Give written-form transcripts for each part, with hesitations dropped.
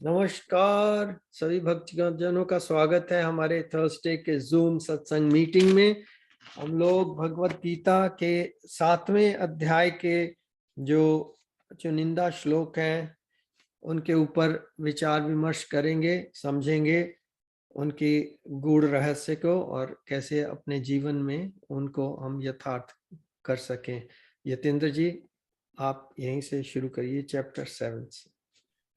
नमस्कार सभी भक्तजनों का स्वागत है हमारे थर्सडे के जूम सत्संग मीटिंग में। हम लोग भगवत गीता के 7वें अध्याय के जो चुनिंदा श्लोक हैं उनके ऊपर विचार विमर्श करेंगे, समझेंगे उनकी गूढ़ रहस्य को और कैसे अपने जीवन में उनको हम यथार्थ कर सकें। यतेंद्र जी, आप यहीं से शुरू करिए चैप्टर 7 से।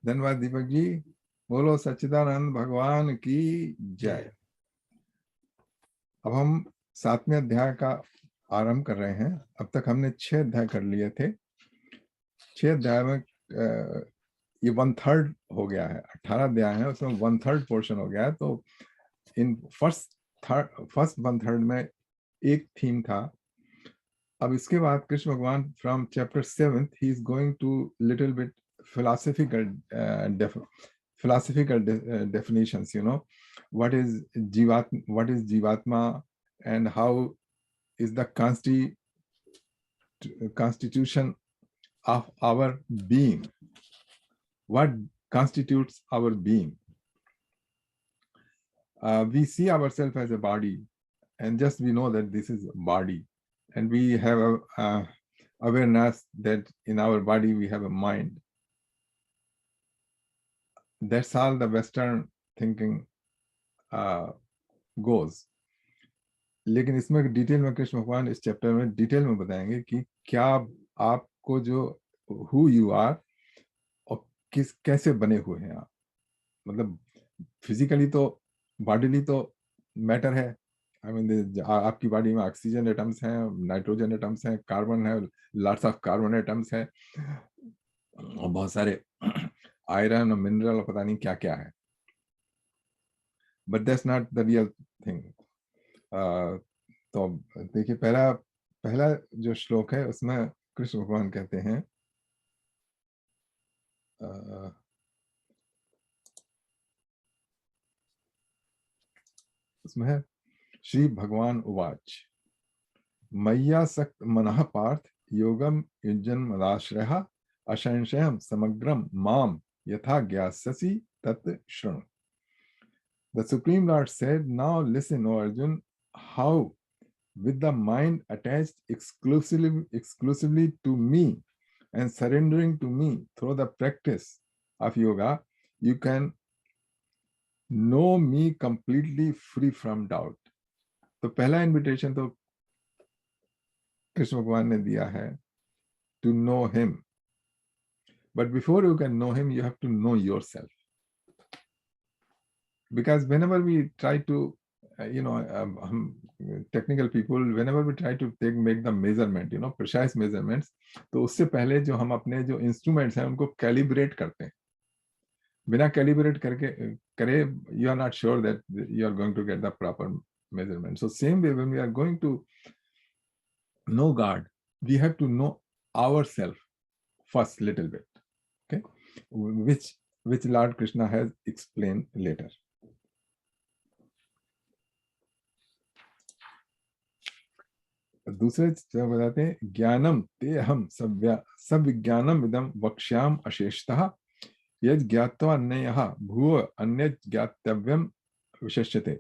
धन्यवाद दीपक जी। बोलो सच्चिदानंद भगवान की जय। अब हम 7वें अध्याय का आरंभ कर रहे हैं। अब तक हमने 6 अध्याय कर लिए थे। 6 अध्याय में ये 1/3 हो गया है। 18 अध्याय है, उसमें 1/3 पोर्शन हो गया है। तो इन फर्स्ट 1/3 में एक थीम था। अब इसके बाद कृष्ण भगवान from chapter 7 he is going to little bit philosophical definitions, what is jivatma and how is the constitution of our being, what constitutes our being. We see ourselves as a body and just we know that this is a body, and we have a awareness that in our body we have a mind. That's all the Western thinking goes. लेकिन इसमें detail में कृष्ण भगवान इस chapter में detail में बताएंगे कि क्या आपको जो हु यू आर और कैसे बने हुए हैं आप। मतलब फिजिकली तो बॉडीली तो मैटर है। आई मीन आपकी बॉडी में ऑक्सीजन एटम्स हैं, नाइट्रोजन एटम्स हैं, कार्बन है, लॉट्स ऑफ कार्बन एटम्स है और बहुत सारे आयरन और मिनरल और पता नहीं क्या क्या है। But that's not the real thing. तो देखिए पहला जो श्लोक है उसमें कृष्ण भगवान कहते हैं उसमें है श्री भगवान उवाच मय्यासक्त मनः पार्थ योगम युञ्जन मदाश्रयः असंशयं समग्रम माम यथा ज्ञास्यसि तत् शृणु. The Supreme Lord said, now listen, O Arjun, how with the mind attached exclusively to me and surrendering to me through the practice of yoga, you can know me completely free from doubt. तो पहला invitation तो कृष्ण भगवान ने दिया है to know him, but before you can know him you have to know yourself, because whenever we try to technical people, whenever we try to make the measurement, precise measurements, तो उससे पहले जो हम अपने जो instruments हैं उनको calibrate करते हैं. बिना calibrate करे you are not sure that you are going to get the proper measurement. So same way, when we are going to know God, we have to know ourselves first little bit, okay, which Lord Krishna has explained later. दूसरे बताते हैं ज्ञानम ते हम सब विज्ञानम इदम वक्ष्याम अशेषतः यद ज्ञात्वा अन्यः भूव अन्य ज्ञातव्यम विशेष्यते.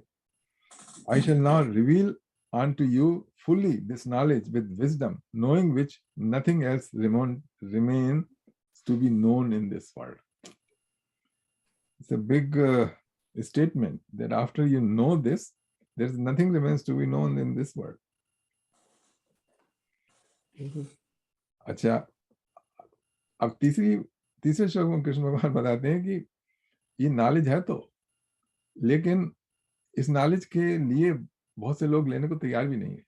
I shall now reveal unto you fully this knowledge with wisdom, knowing which nothing else remains to be known in this world. It's a big statement that after you know this, there's nothing remains to be known in this world. अच्छा, अब तीसरे श्लोक में कृष्ण भगवान बताते हैं कि ये नॉलेज है तो, लेकिन इस नॉलेज के लिए बहुत से लोग लेने को तैयार भी नहीं है.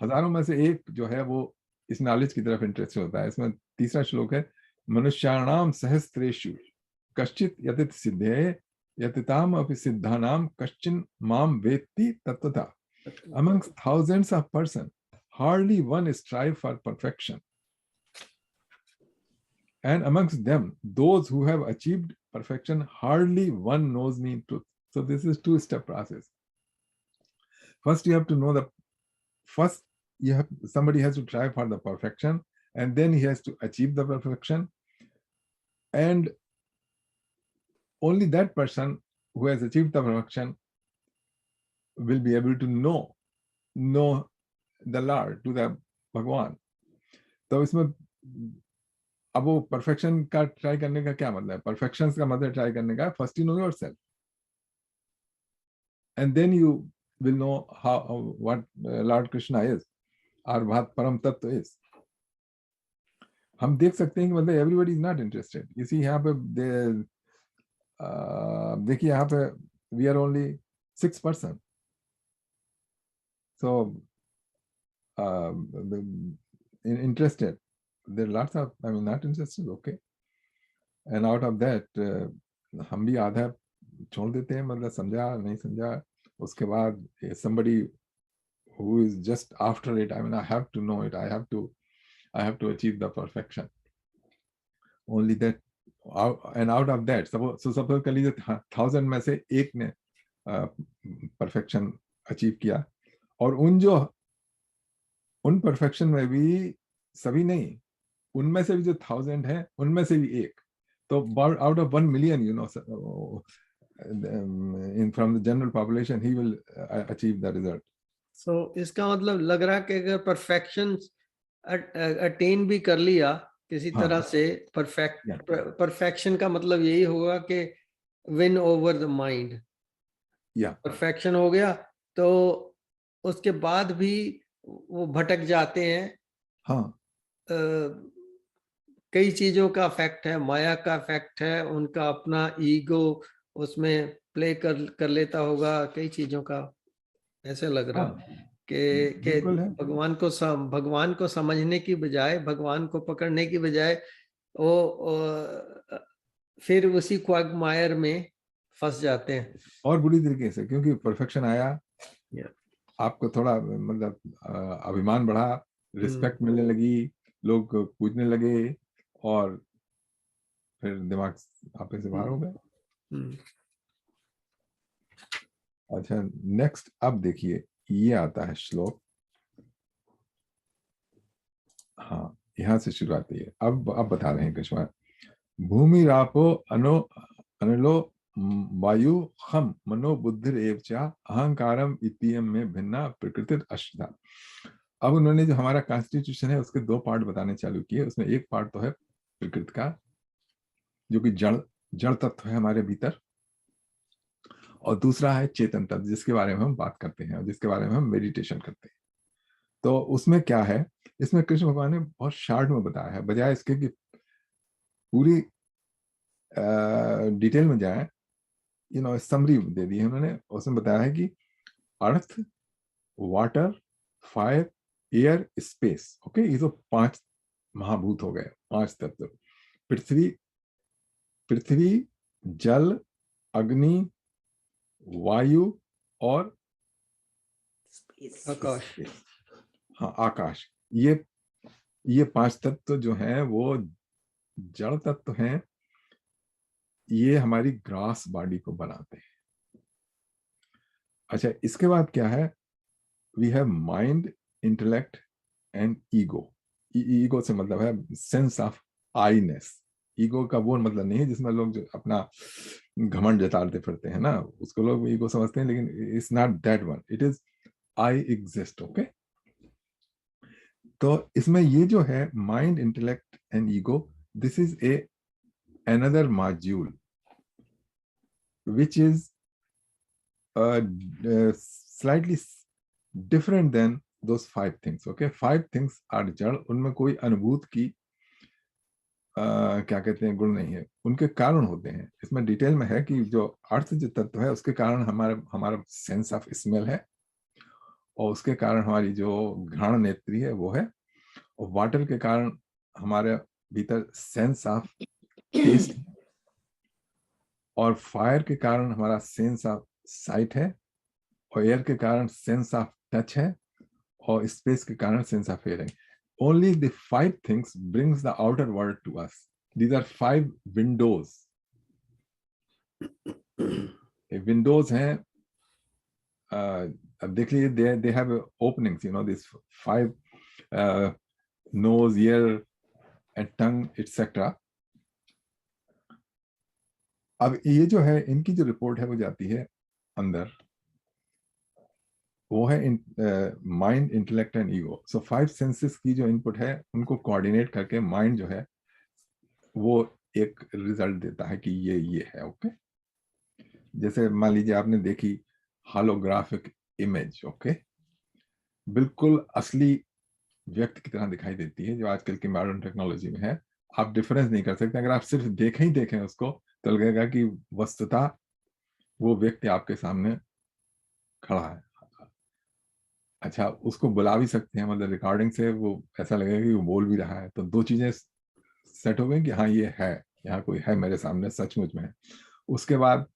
हजारों में से एक जो है वो इस नॉलेज की तरफ इंटरेस्ट होता है. इसमें तीसरा श्लोक है मनुष्याणाम सहस्त्रेषु कश्चित यतित सिद्धे यतिताम अपि सिद्धानाम कश्चिन माम वेत्ति तत्वतः. Amongst thousands of persons, hardly one strive for perfection. And amongst them, those who have achieved perfection, hardly one knows me in truth. So this is two-step process. First, you have to know somebody has to try for the perfection, and then he has to achieve the perfection. And only that person who has achieved the perfection will be able to know the Lord, to the भगवान. तो इसमें अब वो perfection का try करने का क्या मतलब है? परफेक्शन का मतलब ट्राई करने का first you know yourself and then you will know how what Lord Krishna is और बात परम तत्व इज. हम देख सकते हैं कि मतलब एवरीबॉडी इज नॉट इंटरेस्टेड. इसी यहाँ पे देखिए यहाँ पे we are only 6%. So interested. There are lots of, I mean, not interested, okay. And out of that, हम भी आधा छोड़ देते हैं, मतलब समझा नहीं समझा. उसके बाद somebody who is just after it, I mean, I have to know it. I have to achieve the perfection. Only that, and out of that, suppose कर लीजिए 1000 में से एक ने perfection achieve किया, और उन परफेक्शन में भी सभी नहीं, उनमें से भी जो 1000 है उनमें से भी एक, तो out of 1 million, you know, from the general population he will achieve the result. So इसका मतलब लग रहा है कि अगर परफेक्शन अटेन भी कर लिया किसी तरह से, परफेक्शन का मतलब यही होगा कि win over the mind. Perfection हो गया तो उसके बाद भी वो भटक जाते हैं. हाँ, कई चीजों का इफेक्ट है, माया का इफेक्ट है, उनका अपना ईगो उसमें प्ले कर लेता होगा, कई चीजों का. ऐसे लग रहा कि भगवान को समझने की बजाय, भगवान को पकड़ने की बजाय वो फिर उसी क्वागमायर में फंस जाते हैं. और बुरी तरीके से, क्योंकि परफेक्शन आया, आपको थोड़ा मतलब अभिमान बढ़ा, रिस्पेक्ट मिलने लगी, लोग पूछने लगे, और फिर दिमाग आपे से बाहर हो गया. अच्छा, नेक्स्ट अब देखिए, ये आता है श्लोक. हाँ, यहां से शुरुआत है. अब बता रहे हैं कृष्ण. भूमि रापो अनलो वायु खम मनो बुद्धिर एवचा अहंकारम इतियम में भिन्ना प्रकृति अष्टा. अब उन्होंने जो हमारा कॉन्स्टिट्यूशन है उसके 2 पार्ट बताने चालू किए. उसमें एक पार्ट तो है प्रकृति का, जो कि जड़ तत्व है हमारे भीतर, और दूसरा है चेतन तत्व, जिसके बारे में हम बात करते हैं और जिसके बारे में हम मेडिटेशन करते हैं. तो उसमें क्या है, इसमें कृष्ण भगवान ने बहुत शॉर्ट में बताया है, बजाय इसके कि पूरी डिटेल में जाए. यू नो, समरी दे दी है उन्होंने. उसमें बताया है कि earth, water, fire, air, space, okay, ये तो 5 महाभूत हो गए, 5 तत्व. पृथ्वी, जल, अग्नि, वायु और आकाश. हाँ, आकाश. ये 5 तत्व जो हैं वो जड़ तत्व हैं. ये हमारी ग्रास बॉडी को बनाते हैं. अच्छा, इसके बाद क्या है, we have mind, intellect and ego. Ego से मतलब है सेंस ऑफ आईनेस. ईगो का वो मतलब नहीं है जिसमें लोग जो अपना घमंड जताते फिरते हैं ना, उसको लोग ईगो समझते हैं, लेकिन it's not that one. It is I exist. Okay, तो इसमें ये जो है mind, intellect and ego, this is another module which is slightly different than those 5 things. Okay, 5 things are जड़. उनमें कोई अनुभूत की क्या कहते हैं गुण नहीं है, उनके कारण होते हैं. इसमें डिटेल में है कि जो अर्थ जो तत्व है उसके कारण हमारा सेंस ऑफ स्मेल है, और उसके कारण हमारी जो घ्राण नेत्री है वो है, और वाटर के कारण हमारे भीतर सेंस ऑफ टेस्ट, और फायर के कारण हमारा सेंस ऑफ साइट है, और एयर के कारण सेंस ऑफ टच है, और स्पेस के कारण sense of hearing. Only the 5 things brings the outer world to us. These are 5 windows. Windows हैं, अब देख लीजिए, they have openings, you know, these 5 nose, ear and tongue, etc. अब ये जो है इनकी जो रिपोर्ट है वो जाती है अंदर, वो है mind, intellect and ego. So 5 senses की जो इनपुट है उनको कोऑर्डिनेट करके माइंड जो है वो एक रिजल्ट देता है कि ये है। ओके, जैसे मान लीजिए आपने देखी होलोग्राफिक इमेज, ओके, बिल्कुल असली व्यक्ति की तरह दिखाई देती है, जो आजकल की मॉडर्न टेक्नोलॉजी में है। आप डिफरेंस नहीं कर सकते, अगर आप सिर्फ देखें उसको तो लगेगा कि वस्तुतः वो व्यक्ति आपके सामने खड़ा है। अच्छा, उसको बुला भी सकते हैं, मतलब रिकॉर्डिंग से वो ऐसा लगेगा कि वो बोल भी रहा है, तो दो चीजें सेट हो गई कि हाँ ये है, यहाँ कोई है मेरे सामने, सचमुच में है। उसके बाद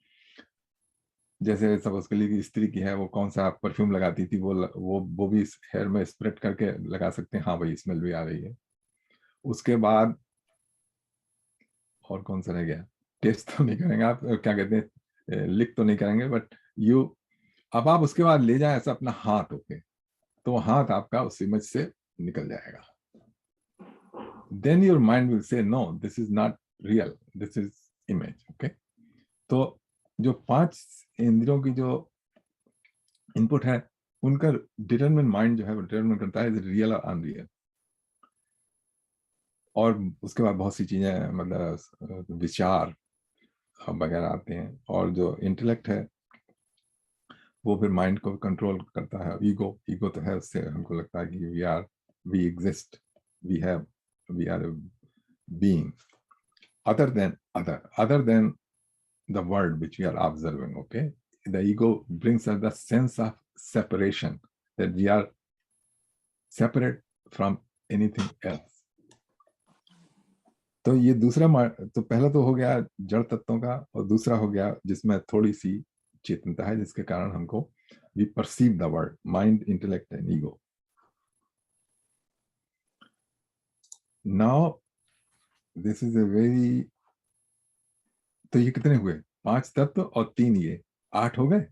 जैसे सपोज के लिए कि स्त्री की है, वो कौन सा परफ्यूम लगाती थी, वो भी हेयर में स्प्रेड करके लगा सकते हैं, हाँ भाई स्मेल भी आ रही है। उसके बाद और कौन सा रह गया, टेस्ट तो नहीं करेंगे आप, क्या कहते हैं, लिख तो नहीं करेंगे, बट यू, अब आप उसके बाद ले जाए ऐसा अपना हाथ, ओके, तो वो हाथ आपका उस इमेज से निकल जाएगा। Then your mind will say no this is not real, this is image. Okay, तो जो 5 इंद्रियों की जो इनपुट है उनका डिटरमिन माइंड जो है वो डिटरमिन करता है रियल और अनरियल। और उसके बाद बहुत सी चीजें, मतलब विचार वगैरह आते हैं, और जो इंटेलेक्ट है वो फिर माइंड को कंट्रोल करता है। ईगो, ईगो तो है, उससे हमको लगता है कि we exist, we have, we are being other than the world which we are observing. Okay, the ego brings us the sense of separation, that we are separate from anything else. तो ये दूसरा तो पहला तो हो गया जड़ तत्वों का, और दूसरा हो गया जिसमें थोड़ी सी चेतनता है, जिसके कारण हमको we perceive the world, mind, intellect and ego. Now this is a very, तो ये कितने हुए, 5 तत्व और 3 ये, 8 हो गए।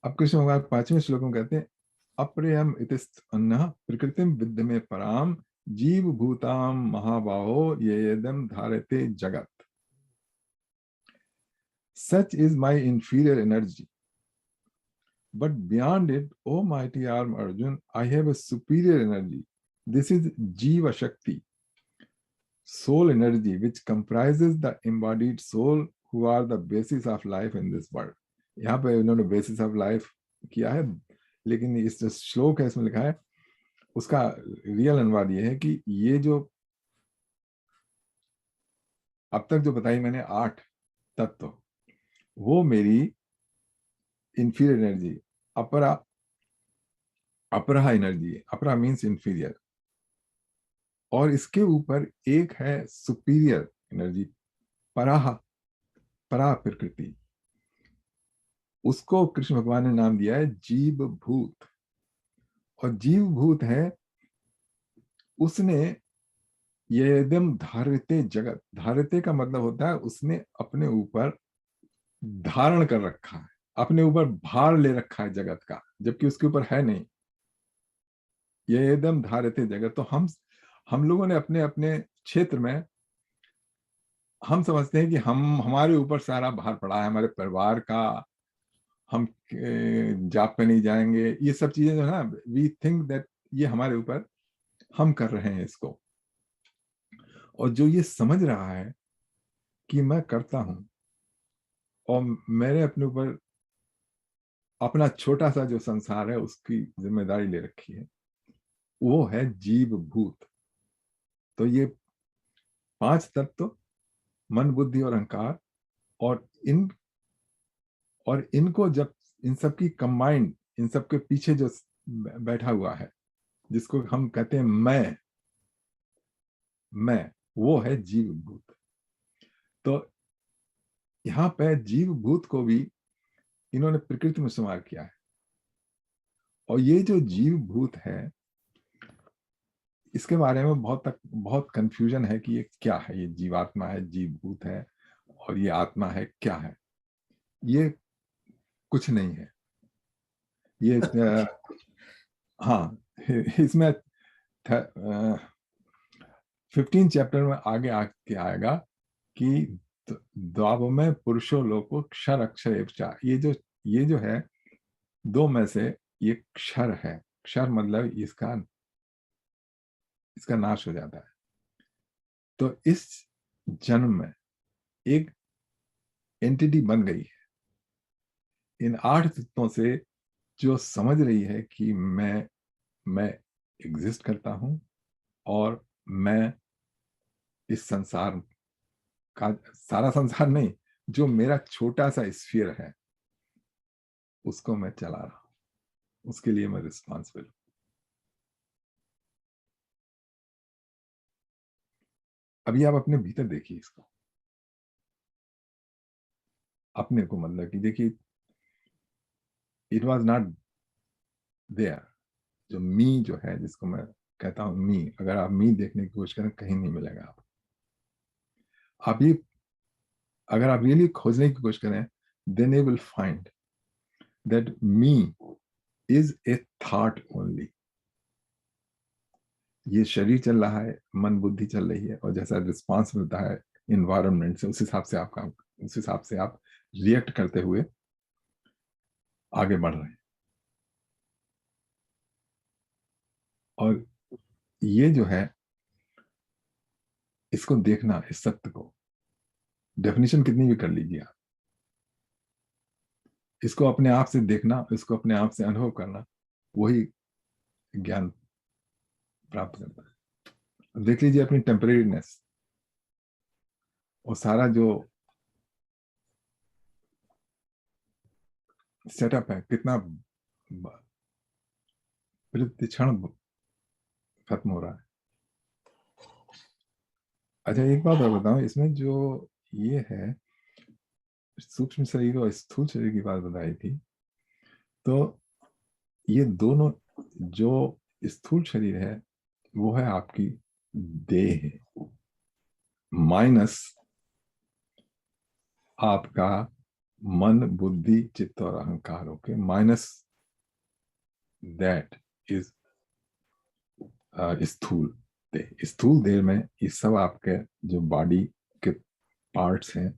अब कृष्ण भगवान 5वें श्लोक में कहते हैं अप्रियम इतिस्त अन्नः प्रकृतिम विद्यमे पराम जीव भूताम महाबाहो ये यदम धारते जगत। Such is my inferior energy. But beyond it, O mighty arm Arjun, I have a superior energy. This is Jiva Shakti, soul energy, which comprises the embodied soul who are the basis of life in this world. यहाँ पे उन्होंने basis of life किया है, लेकिन इस जो श्लोक है इसमें लिखा है उसका रियल अनुवाद ये है कि ये जो अब तक जो बताई मैंने 8 तत्व, वो मेरी इंफीरियर एनर्जी, अपरा अपरा एनर्जी है। अपरा मीन्स इंफीरियर, और इसके ऊपर एक है सुपीरियर एनर्जी, पराह, परा प्रकृति। उसको कृष्ण भगवान ने नाम दिया है जीव भूत। और जीव भूत है, उसने ये एकदम धारिते जगत, धारिते का मतलब होता है उसने अपने ऊपर धारण कर रखा है, अपने ऊपर भार ले रखा है जगत का, जबकि उसके ऊपर है नहीं। ये एकदम धारिते जगत, तो हम लोगों ने अपने अपने क्षेत्र में हम समझते हैं कि हमारे ऊपर सारा भार पड़ा है, हमारे परिवार का, हम जॉब पे नहीं जाएंगे, ये सब चीजें जो है ना, वी थिंक दैट ये हमारे ऊपर हम कर रहे हैं इसको। और जो ये समझ रहा है कि मैं करता हूं और मैंने अपने ऊपर अपना छोटा सा जो संसार है उसकी जिम्मेदारी ले रखी है, वो है जीव भूत। तो ये 5 तत्व, मन, बुद्धि और अहंकार, और इनको जब इन सब की कंबाइंड, इन सब के पीछे जो बैठा हुआ है जिसको हम कहते हैं मैं, वो है जीव भूत। तो यहाँ पे जीव भूत को भी इन्होंने प्रकृति में शुमार किया है। और ये जो जीव भूत है, इसके बारे में बहुत कंफ्यूजन है कि ये क्या है, ये जीवात्मा है, जीव भूत है, और ये आत्मा है, क्या है। ये कुछ नहीं है। ये हाँ, इसमें 15 चैप्टर में आगे आके आएगा कि तो द्वाव में पुरुषो लोको क्षर अक्षर एवचा, ये जो है दो में से ये क्षर है। क्षर मतलब इसका नाश हो जाता है। तो इस जन्म में एक एंटिटी बन गई है इन 8 तत्वों से, जो समझ रही है कि मैं एग्जिस्ट करता हूं और मैं इस संसार का, सारा संसार नहीं, जो मेरा छोटा सा स्फीयर है उसको मैं चला रहा हूं, उसके लिए मैं रिस्पॉन्सिबल। अभी आप अपने भीतर देखिए इसको, अपने को, मतलब कि देखिए, इट वॉज नॉट देयर। जो मी जो है, जिसको मैं कहता हूं मी, अगर आप मी देखने की कोशिश करें कहीं नहीं मिलेगा। आप ये, अगर आप रियली खोजने की कोशिश करें, then you will find that me is a thought only. ये शरीर चल रहा है, मन बुद्धि चल रही है, और जैसा रिस्पांस मिलता है इन्वायरमेंट से, उस हिसाब से आप रिएक्ट करते हुए आगे बढ़ रहे हैं। और ये जो है, इसको देखना, इस सत्य को, डेफिनेशन कितनी भी कर लीजिए आप, इसको अपने आप से देखना, इसको अपने आप से अनुभव करना, वही ज्ञान प्राप्त करता है। देख लीजिए अपनी टेम्परेरीनेस, और सारा जो सेटअप है कितना प्रतिक्षण खत्म हो रहा है। अच्छा, एक बात और बताऊं, इसमें जो ये है सूक्ष्म शरीर और स्थूल शरीर की बात बताई थी, तो ये दोनों, जो स्थूल शरीर है वो है आपकी देह, माइनस आपका मन बुद्धि चित्त और अहंकार, ओके, माइनस दैट इज स्थूल देह। स्थूल देह में ये सब आपके जो बॉडी के पार्ट्स हैं,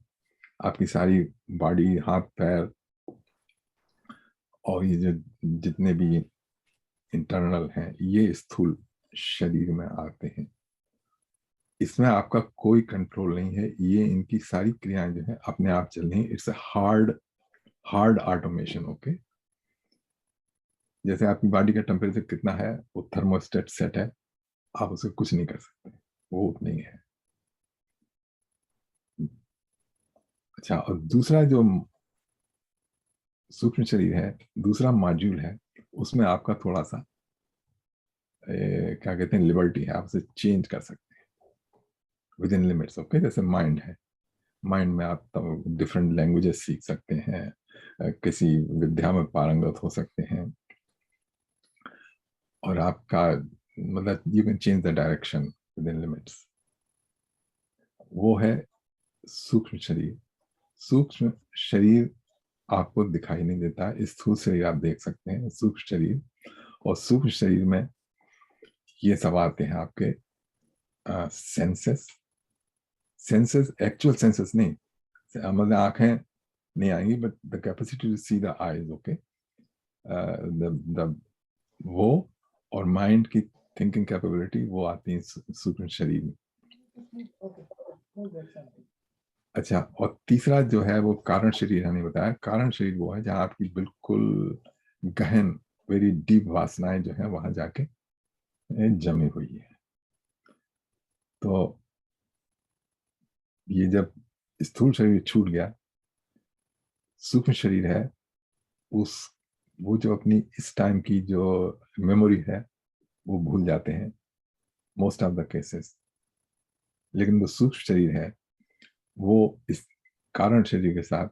आपकी सारी बॉडी, हाथ पैर, और ये जो जितने भी इंटरनल हैं, ये स्थूल शरीर में आते हैं। इसमें आपका कोई कंट्रोल नहीं है, ये इनकी सारी क्रियाएं जो है अपने आप चल रही हैं। It's a hard automation, okay. जैसे आपकी बॉडी का टेम्परेचर कितना है, वो थर्मोस्टेट सेट है, आप उसे कुछ नहीं कर सकते, वो उतना ही है। अच्छा, और दूसरा जो सूक्ष्म शरीर है, दूसरा मॉड्यूल है, उसमें आपका थोड़ा सा क्या कहते हैं, लिबर्टी है, आप उसे चेंज कर सकते हैं विद इन लिमिट्स, ओके। जैसे माइंड है, माइंड में आप डिफरेंट लैंग्वेजेस सीख सकते हैं, किसी विद्या में पारंगत हो सकते हैं, और आपका मतलब you can change the direction with in limits. वो है सूक्ष्म शरीर। सूक्ष्म शरीर आपको दिखाई नहीं देता, स्थूल शरीर आप देख सकते हैं, सूक्ष्म शरीर। और सूक्ष्म शरीर में ये सब आते हैं आपके सेंसेस। सेंसेस एक्चुअल सेंसेस नहीं, मतलब आंखें नहीं आएंगी, but the capacity to see the eyes, okay. The वो और माइंड की थिंकिंग कैपेबिलिटी वो आती है सूक्ष्म शरीर में। अच्छा, और तीसरा जो है वो कारण शरीर हमने बताया। कारण शरीर वो है जहाँ आपकी बिल्कुल गहन, वेरी डीप वासनाएं जो है वहां जाके जमी हुई है। तो ये जब स्थूल शरीर छूट गया, सूक्ष्म शरीर है, उस वो जो अपनी इस टाइम की जो मेमोरी है वो भूल जाते हैं मोस्ट ऑफ द केसेस। लेकिन वो सूक्ष्म शरीर है, वो इस कारण शरीर के साथ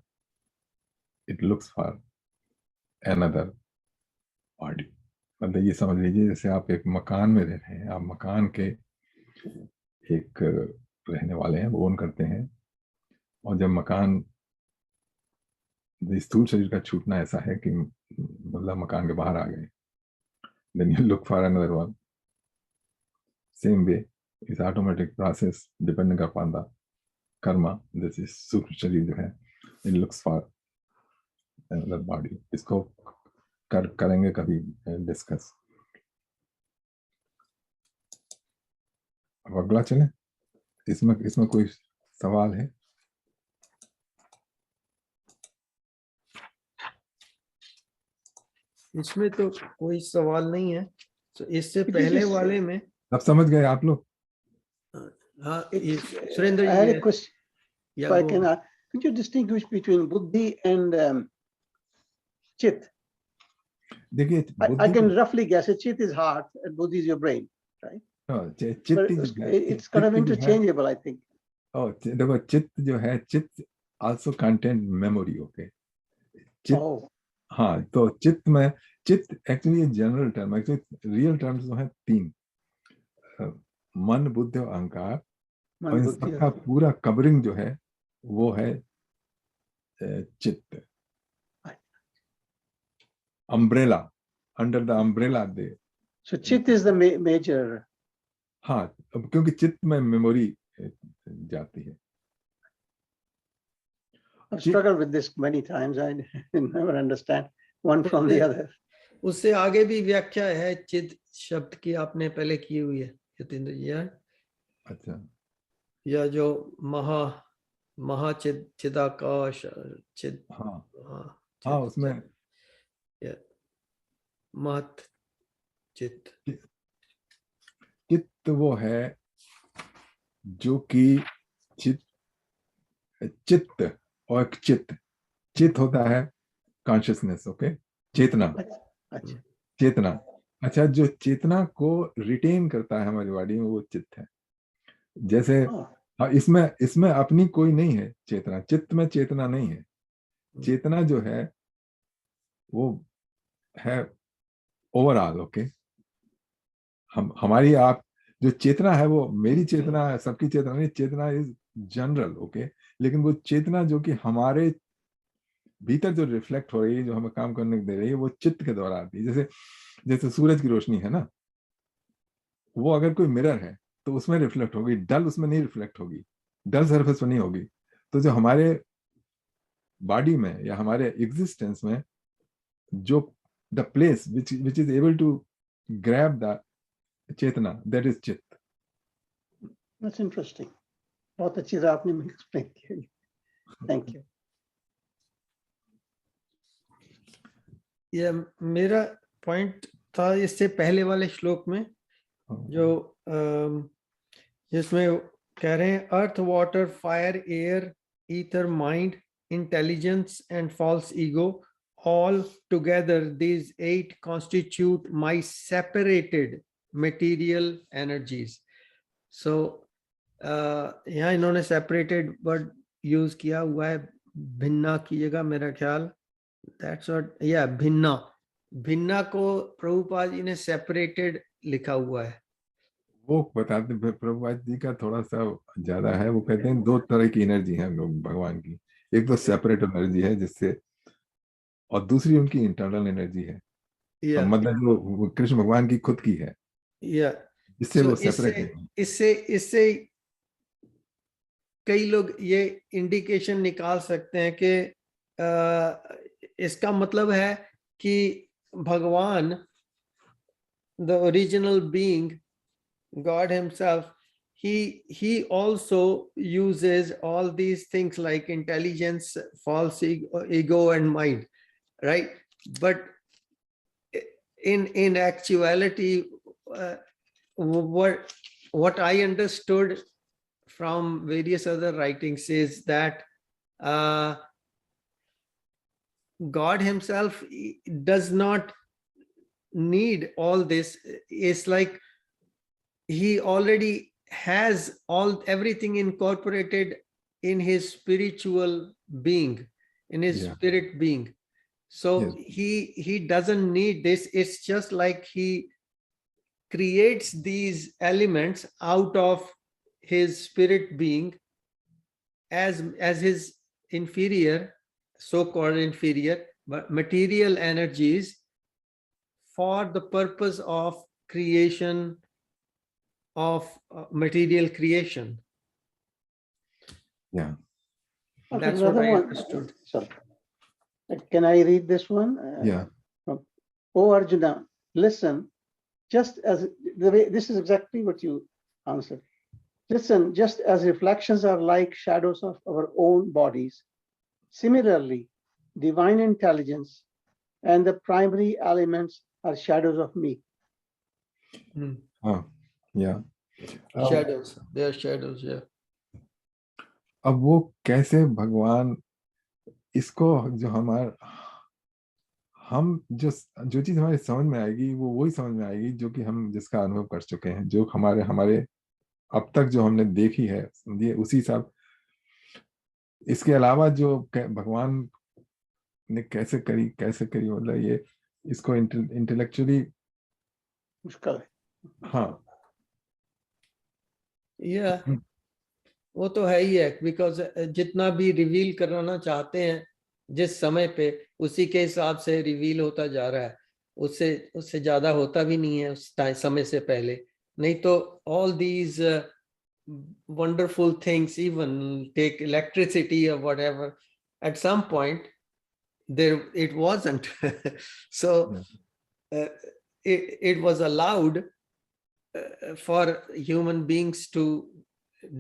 it looks for another body. मतलब ये समझ लीजिए जैसे आप एक मकान में रह रहे हैं, आप मकान के एक रहने वाले हैं, वो ओन करते हैं, और जब मकान, स्थूल शरीर का छूटना ऐसा है कि मतलब मकान के बाहर आ गए, then you look for another one. Same way इस automatic process depending upon the karma, जैसे सूक्ष्म शरीर जो है, it looks for another body. इसको करेंगे कभी डिस्कस। अब अगला चले, इसमें कोई सवाल है? इसमें तो कोई सवाल नहीं है। तो इससे Could you पहले just- वाले में सब समझ गए आप लोग? हाँ, I Surendra had ji a question. या If I वो- can, could you distinguish between buddhi and chit? देखिए I can roughly guess it. Chit is heart and buddhi is your brain, right? चित्त But जो है, it's kind of चित्त जो है, interchangeable, I think. देखो चित्त जो है, चित्त आल्सो कंटेन मेमोरी। ओके, चित्त, Oh, हाँ, तो चित्त में, चित्त actually general term, actually real terms जो है 3, मन, बुद्धि और अहंकार, और इन buddhi. सबका पूरा कवरिंग जो है वो है चित्त। Umbrella, under the umbrella they. So chit is the major. हाँ, अब क्योंकि चित्त में मेमोरी जाती है। I've struggled with this many times. I never understand one from the other. उससे आगे भी व्याख्या है चिद शब्द की, आपने पहले की हुई है यतीन्द्र जी। अच्छा, या जो महाचिद, चिदाकाश, चिद, हाँ हाँ, उसमें महत चित्त। चित्त वो है जो कि चित्त और चित्त होता है कॉन्शियसनेस। ओके, चेतना, अच्छा, चेतना। अच्छा, जो चेतना को रिटेन करता है हमारी बॉडी में वो चित्त है। जैसे हाँ, इसमें अपनी कोई नहीं है चेतना, चित्त में चेतना नहीं है। चेतना जो है वो है ओवरऑल। ओके, हमारी आप जो चेतना है वो मेरी चेतना है, सबकी चेतना नहीं, चेतना इज जनरल। ओके, लेकिन वो चेतना जो कि हमारे भीतर जो रिफ्लेक्ट हो रही है, जो हमें काम करने दे रही है, वो चित्त के द्वारा आती है। जैसे जैसे सूरज की रोशनी है ना, वो अगर कोई मिरर है तो उसमें रिफ्लेक्ट होगी, डल उसमें नहीं रिफ्लेक्ट होगी, डल सरफेस पर नहीं होगी। तो जो हमारे बॉडी में या हमारे एग्जिस्टेंस में जो the place which is able to grab the चेतना, दैट इज चित्त। that's interesting. बहुत अच्छी तरह आपने explain किया। Thank you. ये मेरा पॉइंट था इससे पहले वाले श्लोक में, जो जिसमें कह रहे हैं earth, water, fire, air, ether, mind, intelligence and false ego, all together these 8 constitute my separated material energies. So यहाँ इन्होंने separated word यूज किया हुआ है भिन्ना की जगह, मेरा ख्याल that's what, yeah, भिन्ना को प्रभुपाद जी ने separated लिखा हुआ है। वो बताते प्रभुपाद जी का थोड़ा सा ज्यादा है। वो कहते हैं 2 तरह की एनर्जी है भगवान की, एक तो सेपरेट एनर्जी है जिससे, और दूसरी उनकी इंटरनल एनर्जी है। Yeah. मतलब जो कृष्ण भगवान की खुद की है, Yeah. इससे So वो सेपरेट है। इससे कई लोग ये इंडिकेशन निकाल सकते हैं कि इसका मतलब है कि भगवान, the original being, God himself, he also uses all these things like intelligence, false ego and mind, right? But in actuality, what I understood from various other writings is that God himself does not need all this. It's like he already has everything incorporated in his spiritual being, in his spirit being. So he doesn't need this. It's just like he creates these elements out of his spirit being as his inferior, so-called inferior, but material energies for the purpose of creation of material creation. Yeah. Okay, That's what another I one. understood. Sorry. Can I read this one? Yeah. O Arjuna, listen, just as the way, this is exactly what you answered. Listen, just as reflections are like shadows of our own bodies, similarly, divine intelligence and the primary elements are shadows of me. Yeah. Shadows, they are shadows, yeah. अब वो कैसे भगवान इसको जो हम जो चीज हमारे समझ में आएगी वो वही समझ में आएगी जो कि हम जिसका अनुभव कर चुके हैं, जो हमारे हमारे अब तक जो हमने देखी है, समझिए उसी हिसाब। इसके अलावा जो भगवान ने कैसे करी मतलब ये इसको इंटेलेक्चुअली मुश्किल है। हाँ Yeah, वो तो है ही है, बिकॉज जितना भी रिवील कराना चाहते हैं जिस समय पे, उसी के हिसाब से रिवील होता जा रहा है, उससे उससे ज्यादा होता भी नहीं है उस समय से पहले। नहीं तो all these wonderful things, even take electricity or whatever, at some point there it wasn't. So it was allowed for human beings to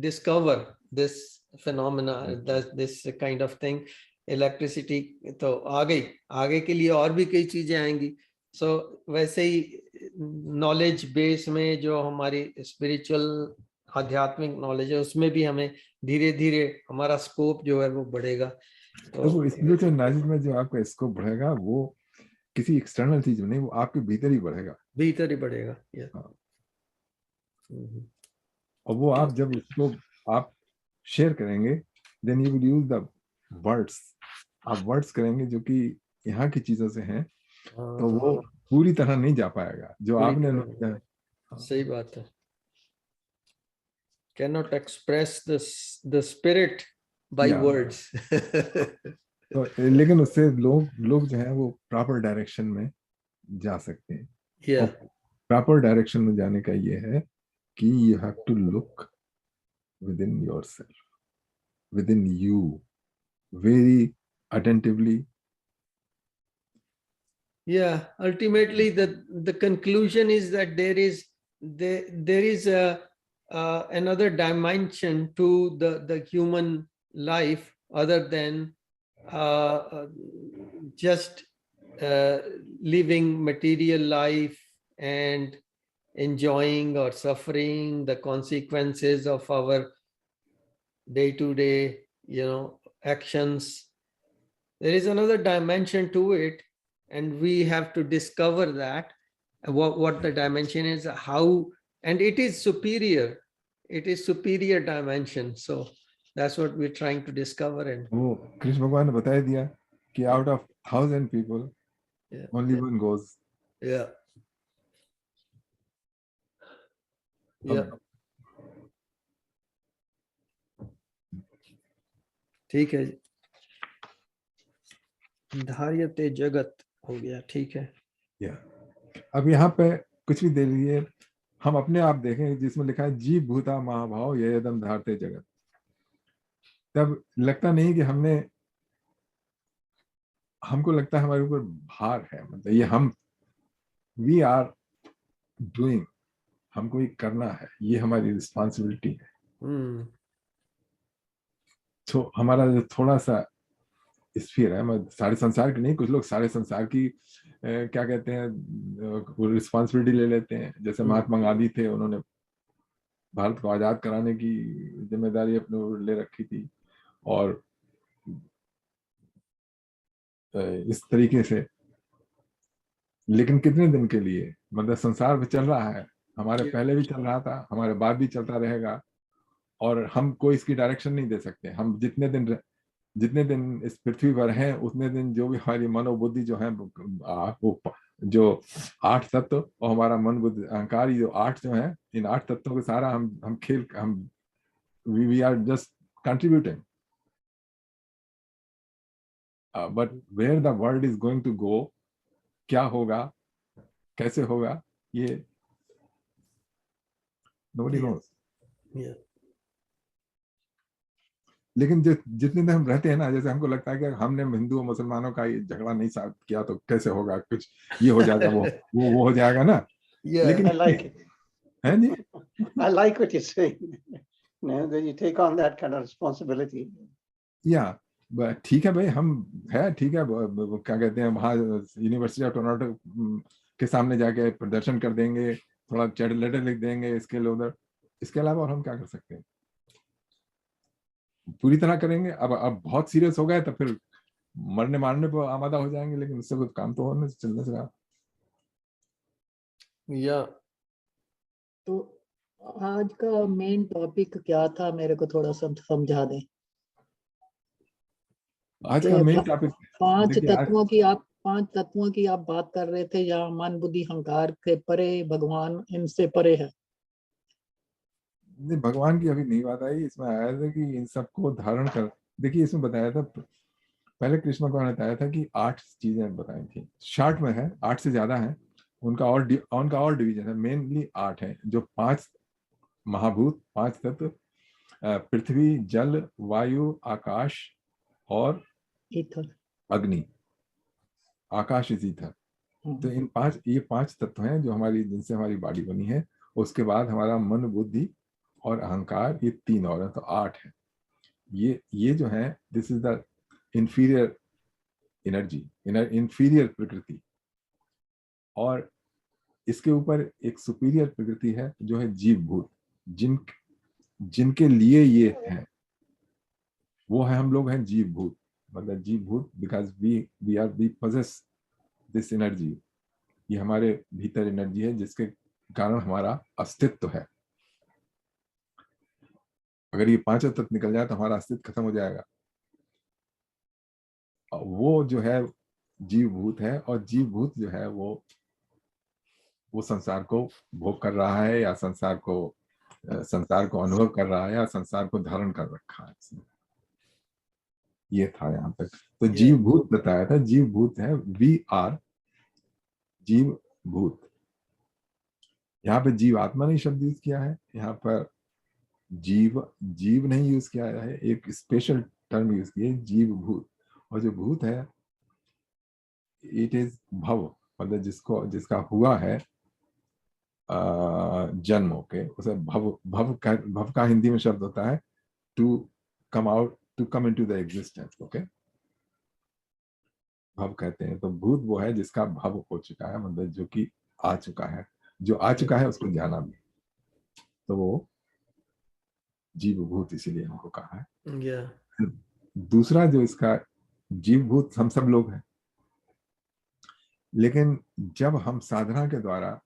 discover this phenomena, this kind of thing. Electricity तो आ गई, आगे के लिए और भी कई चीजें आएंगी। सो वैसे ही नॉलेज बेस में जो हमारी स्पिरिचुअल आध्यात्मिक नॉलेज है, उसमें भी हमें धीरे धीरे हमारा स्कोप जो है वो बढ़ेगा। तो वो स्पिरिचुअल नॉलेज में जो आपका स्कोप बढ़ेगा वो किसी एक्सटर्नल चीज में नहीं, वो आपके भीतर ही बढ़ेगा, भीतर ही बढ़ेगा। और वो आप जब उसको आप शेयर करेंगे, then you will use the words, आप वर्ड्स करेंगे जो कि यहाँ की चीजों से हैं, तो वो पूरी तरह नहीं जा पाएगा जो आपने सही बात है। Cannot express the spirit by words. तो लेकिन उससे लोग जो है वो प्रॉपर डायरेक्शन में जा सकते हैं। Yeah. प्रॉपर डायरेक्शन में जाने का ये है कि you have to look within yourself, within you, very attentively. Yeah, ultimately the conclusion is that there is another dimension to the human life other than just living material life and enjoying or suffering the consequences of our day-to-day, actions. There is another dimension to it, and we have to discover that what the dimension is, how, and it is superior dimension. So that's what we're trying to discover. And वो कृष्ण भगवान ने बता दिया कि out of 1,000 people, only one goes. Yeah. ठीक है, धार्यते जगत हो गया। ठीक है। अब यहाँ पे कुछ भी दे लीजिए, हम अपने आप देखें जिसमें लिखा है जीव भूता महाभाव ये यदम धारते जगत, तब लगता नहीं कि हमको लगता है हमारे ऊपर भार है, मतलब ये हम वी आर डूइंग, हमको ये करना है, ये हमारी रिस्पॉन्सिबिलिटी है। तो हमारा जो थोड़ा सा स्फीयर है, सारे संसार की नहीं, कुछ लोग सारे संसार की क्या कहते हैं रिस्पॉन्सिबिलिटी ले लेते हैं। जैसे महात्मा गांधी थे, उन्होंने भारत को आजाद कराने की जिम्मेदारी अपने ऊपर ले रखी थी, और इस तरीके से, लेकिन कितने दिन के लिए, मतलब संसार में चल रहा है, हमारे पहले भी चल रहा था, हमारे बाद भी चलता रहेगा, और हम कोई इसकी डायरेक्शन नहीं दे सकते। हम जितने दिन इस पृथ्वी पर हैं, उतने दिन जो भी हमारी मनोबुद्धि जो है वो जो 8 तत्व और हमारा मन बुद्धि अहंकार, जो 8 जो है, इन 8 तत्वों के सारा हम we are just contributing, but where the world is going to go, क्या होगा, कैसे होगा, ये nobody knows. लेकिन जितने दिन हम रहते हैं ना, जैसे हमको लगता है कि हमने हिंदू और मुसलमानों का ये झगड़ा नहीं साथ किया तो कैसे होगा, कुछ ये हो जाएगा, वो हो जाएगा ना। Yeah. लेकिन I like it. है जी, I like what you're saying. That you take on that kind of responsibility. या ठीक है भाई, हम है ठीक है, क्या कहते हैं, वहाँ यूनिवर्सिटी ऑफ टोरंटो के सामने जाके प्रदर्शन कर देंगे, थोड़ा लेटर लिख देंगे इसके लिए उधर, इसके अलावा और हम क्या कर सकते हैं? पूरी तरह करेंगे। अब बहुत सीरियस हो गए तो फिर मरने मारने पर आमादा हो जाएंगे, लेकिन उससे कुछ काम तो होने चलने से रहा। Yeah. तो आज का मेन टॉपिक क्या था, मेरे को थोड़ा समझा दें। आज का मेन टॉपिक पांच तत्वों की आप बात कर रहे थे, जहाँ मन बुद्धि अहंकार के परे भगवान इनसे परे है। नहीं, भगवान की अभी नहीं बात आई, इसमें आया था कि इन सबको धारण कर, देखिए इसमें बताया था, पहले कृष्ण भगवान ने बताया था कि 8 चीजें बताई थी, शॉर्ट में है, 8 से ज्यादा है, उनका और डिवीजन है, मेनली 8 है, जो 5 महाभूत, 5 तत्व, पृथ्वी, जल, वायु, आकाश और ईथर, अग्नि। आकाश इज ईथर। तो ये 5 तत्व हैं जो जिनसे हमारी बॉडी बनी है। उसके बाद हमारा मन, बुद्धि और अहंकार, ये 3 और है, तो 8 है। ये जो है, this is the inferior energy, inferior प्रकृति। और इसके ऊपर एक सुपीरियर प्रकृति है जो है जीव भूत, जिनके लिए ये है, वो है, हम लोग हैं जीव भूत, मतलब जीव भूत, because we possess this energy. ये हमारे भीतर एनर्जी है जिसके कारण हमारा अस्तित्व है। अगर ये 5 तत्व निकल जाए तो हमारा अस्तित्व खत्म हो जाएगा। वो जो है जीव भूत है, और जीव भूत जो है वो संसार को भोग कर रहा है, या संसार को अनुभव कर रहा है, या संसार को धारण कर रखा है। ये था यहाँ तक। तो जीव भूत बताया था, जीव भूत है, वी आर जीव भूत। यहाँ पे जीव आत्मा नहीं शब्द यूज किया है, यहाँ पर जीव नहीं यूज किया है, एक स्पेशल टर्म यूज किया है, जीव भूत। और जो भूत है, इट इज भव, मतलब जिसका हुआ है जन्म, ओके, उसे भव का हिंदी में शब्द होता है to come into the existence, okay, भव कहते हैं। तो भूत वो है जिसका भव हो चुका है, मतलब जो कि आ चुका है, जो आ चुका है उसको जाना भी, तो वो जीव भूत इसीलिए हमको कहा है। दूसरा जो इसका जीव भूत हम सब लोग हैं, लेकिन जब हम साधना के द्वारा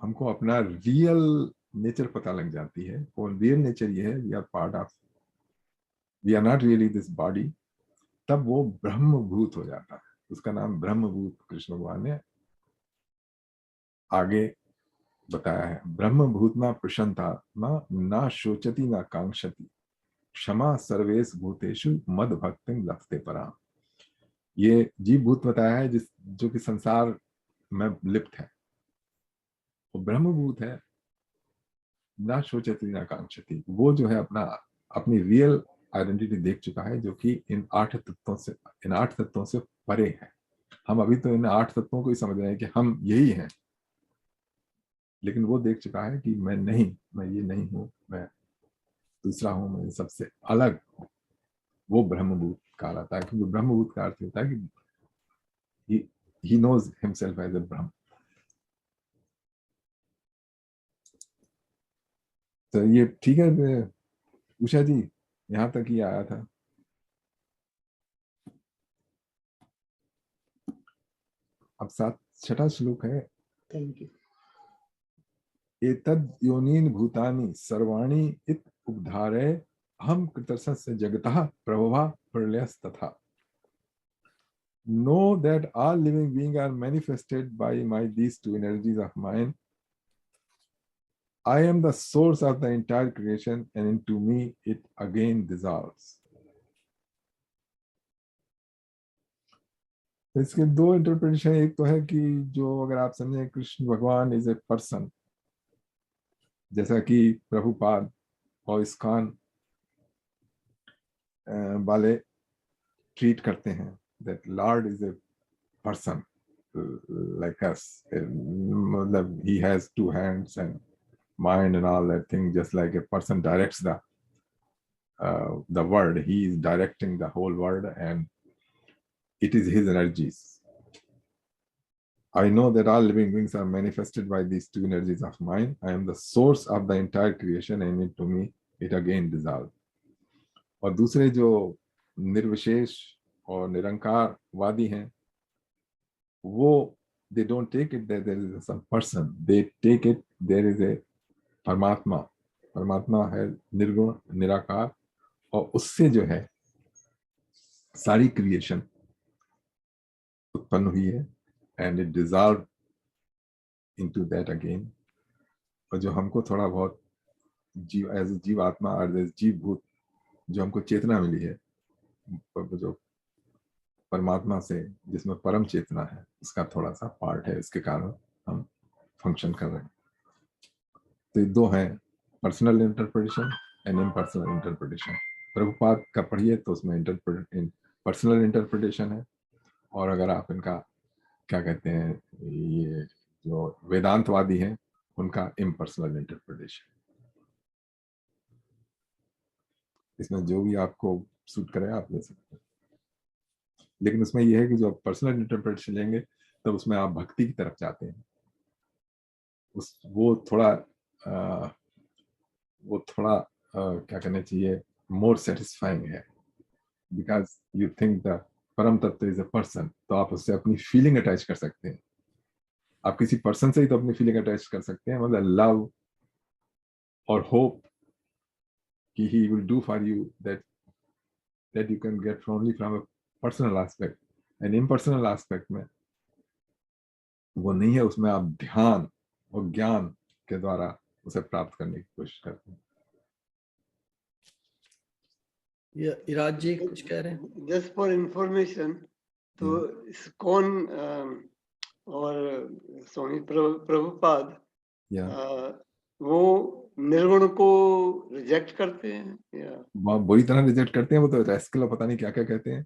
हमको अपना रियल नेचर पता लग जाती है, और रियल नेचर ये है, we are not really this body, तब वो ब्रह्म भूत हो जाता है। उसका नाम ब्रह्म भूत कृष्ण भगवान ने आगे बताया है। ब्रह्म भूत ना प्रशंतात्मा, ना शोचति ना कांक्षति, क्षमा सर्वेश भूतेषु मद भक्ति लभते पराम। ये जीव भूत बताया है जो कि संसार में लिप्त है। वो ब्रह्म भूत है, ना शोचति ना कांक्षति, वो जो है अपनी रियल आइडेंटिटी देख चुका है, जो कि इन 8 तत्वों से परे है। हम अभी तो इन 8 तत्वों को ही समझ रहे हैं कि हम यही हैं, लेकिन वो देख चुका है कि मैं ये नहीं हूं, मैं दूसरा हूं, मैं सबसे अलग हूं। वो ब्रह्मभूत कहलाता है, क्योंकि ब्रह्मभूत का अर्थ होता है कि he knows himself as a ब्रह्म। तो ये ठीक है उषा जी, यहां तक ही आया था। अब 6वां श्लोक है। Thank you. एतद् योनीन भूतानि सर्वाणि इत उपधारय अहम कृतस्य जगतः प्रभवा प्रलयस्तथा। Know that all living beings are manifested by these 2 energies of mine. I am the source of the entire creation, and into me it again dissolves. इसके 2 इंटरप्रिटेशन, एक तो है कि जो अगर आप समझें कृष्ण भगवान इज ए पर्सन, जैसा कि प्रभुपाद और इस्कॉन वाले ट्रीट करते हैं, that Lord is a person like us. He has two hands and mind and all that thing, just like a person directs the world. He is directing the whole world, and it is his energies. I know that all living beings are manifested by these two energies of mine. I am the source of the entire creation, and into me it again dissolves. और दूसरे जो निर्विशेष और निरंकार वादी हैं, वो they don't take it that there is some person, they take it there is a परमात्मा. परमात्मा है निर्गुण निराकार, और उससे जो है सारी क्रिएशन उत्पन्न हुई है, and it dissolved into that again. और जो हमको थोड़ा बहुत जीव एज जीव आत्मा और एज जीव भूत जो हमको चेतना मिली है, जो परमात्मा से जिसमें परम चेतना है, उसका थोड़ा सा पार्ट है, इसके कारण हम फंक्शन कर रहे हैं. तो ये दो हैं, personal interpretation and impersonal interpretation. Prabhupada का पढ़िए तो उसमें पर्सनल इंटरप्रिटेशन है, और अगर आप इनका क्या कहते हैं, ये जो वेदांतवादी हैं, उनका इम्पर्सनल इंटरप्रिटेशन. इसमें जो भी आपको सूट करे आप ले सकते हैं, लेकिन उसमें यह है कि जो पर्सनल इंटरप्रिटेशन लेंगे तब उसमें आप भक्ति की तरफ जाते हैं. वो थोड़ा क्या कहना चाहिए, मोर सेटिस्फाइंग है, बिकॉज यू थिंक द परम तत्व इज अ पर्सन, तो आप उससे अपनी फीलिंग अटैच कर सकते हैं. आप किसी पर्सन से ही तो अपनी फीलिंग अटैच कर सकते हैं, मतलब लव और होप कि he will do for you that you can get only from a personal aspect. and impersonal aspect में वो नहीं है, उसमें आप ध्यान और ज्ञान के द्वारा उसे प्राप्त करने की कोशिश करते हैं. ये इराज जी कुछ कह रहे हैं. जस्ट फॉर इंफॉर्मेशन, तो इस्कॉन और स्वामी प्रभुपाद वो निर्गुण को रिजेक्ट करते हैं या वहाँ बुरी तरह रिजेक्ट करते हैं. वो तो रेस्कल पता नहीं क्या क्या कहते हैं,